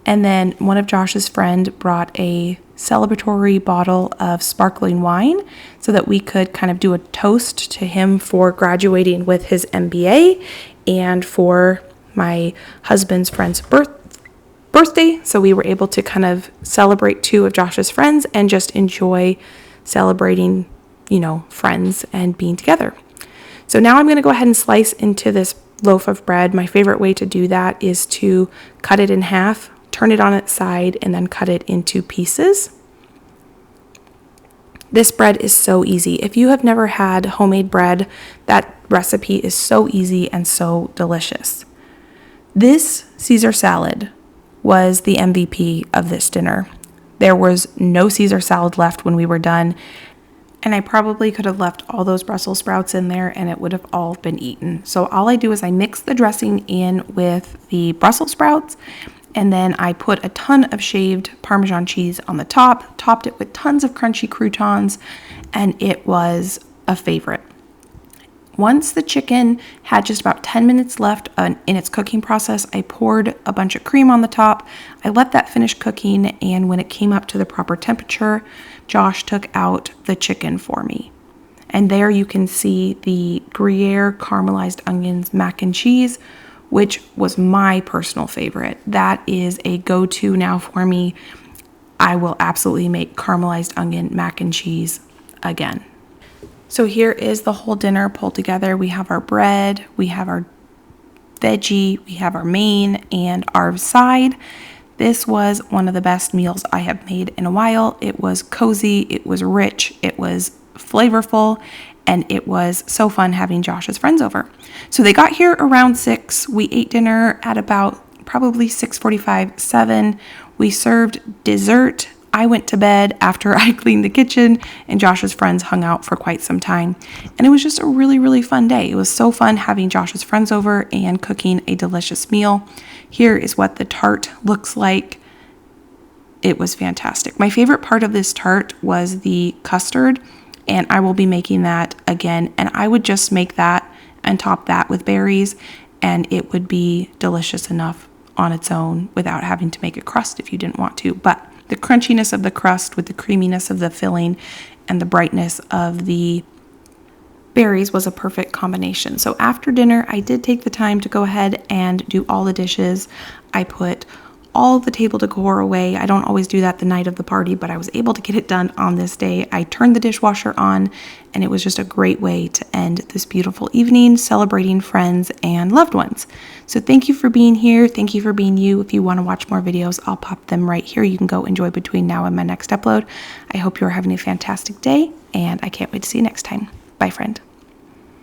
And then one of Josh's friend brought a celebratory bottle of sparkling wine so that we could kind of do a toast to him for graduating with his MBA and for my husband's friend's birthday. So we were able to kind of celebrate two of Josh's friends and just enjoy celebrating, friends and being together. So now I'm going to go ahead and slice into this loaf of bread. My favorite way to do that is to cut it in half, turn it on its side, and then cut it into pieces. This bread is so easy. If you have never had homemade bread, that recipe is so easy and so delicious. This Caesar salad was the MVP of this dinner. There was no Caesar salad left when we were done, and I probably could have left all those Brussels sprouts in there and it would have all been eaten. So all I do is I mix the dressing in with the Brussels sprouts, and then I put a ton of shaved Parmesan cheese on the top, topped it with tons of crunchy croutons, and it was a favorite. Once the chicken had just about 10 minutes left in its cooking process, I poured a bunch of cream on the top. I let that finish cooking, and when it came up to the proper temperature, Josh took out the chicken for me. And there you can see the Gruyere caramelized onions mac and cheese, which was my personal favorite. That is a go-to now for me. I will absolutely make caramelized onion mac and cheese again. So here is the whole dinner pulled together. We have our bread, we have our veggie, we have our main, and our side. This was one of the best meals I have made in a while. It was cozy, it was rich, it was flavorful, and it was so fun having Josh's friends over. So they got here around 6. We ate dinner at about probably 6:45, 7. We served dessert. I went to bed after I cleaned the kitchen, and Josh's friends hung out for quite some time. And it was just a really, really fun day. It was so fun having Josh's friends over and cooking a delicious meal. Here is what the tart looks like. It was fantastic. My favorite part of this tart was the custard, and I will be making that again. And I would just make that and top that with berries, and it would be delicious enough on its own without having to make a crust if you didn't want to. But the crunchiness of the crust with the creaminess of the filling and the brightness of the berries was a perfect combination. So after dinner, I did take the time to go ahead and do all the dishes. I put all the table decor away. I don't always do that the night of the party, but I was able to get it done on this day. I turned the dishwasher on, and it was just a great way to end this beautiful evening celebrating friends and loved ones. So thank you for being here. Thank you for being you. If you want to watch more videos, I'll pop them right here. You can go enjoy between now and my next upload. I hope you're having a fantastic day, and I can't wait to see you next time. Bye, friend.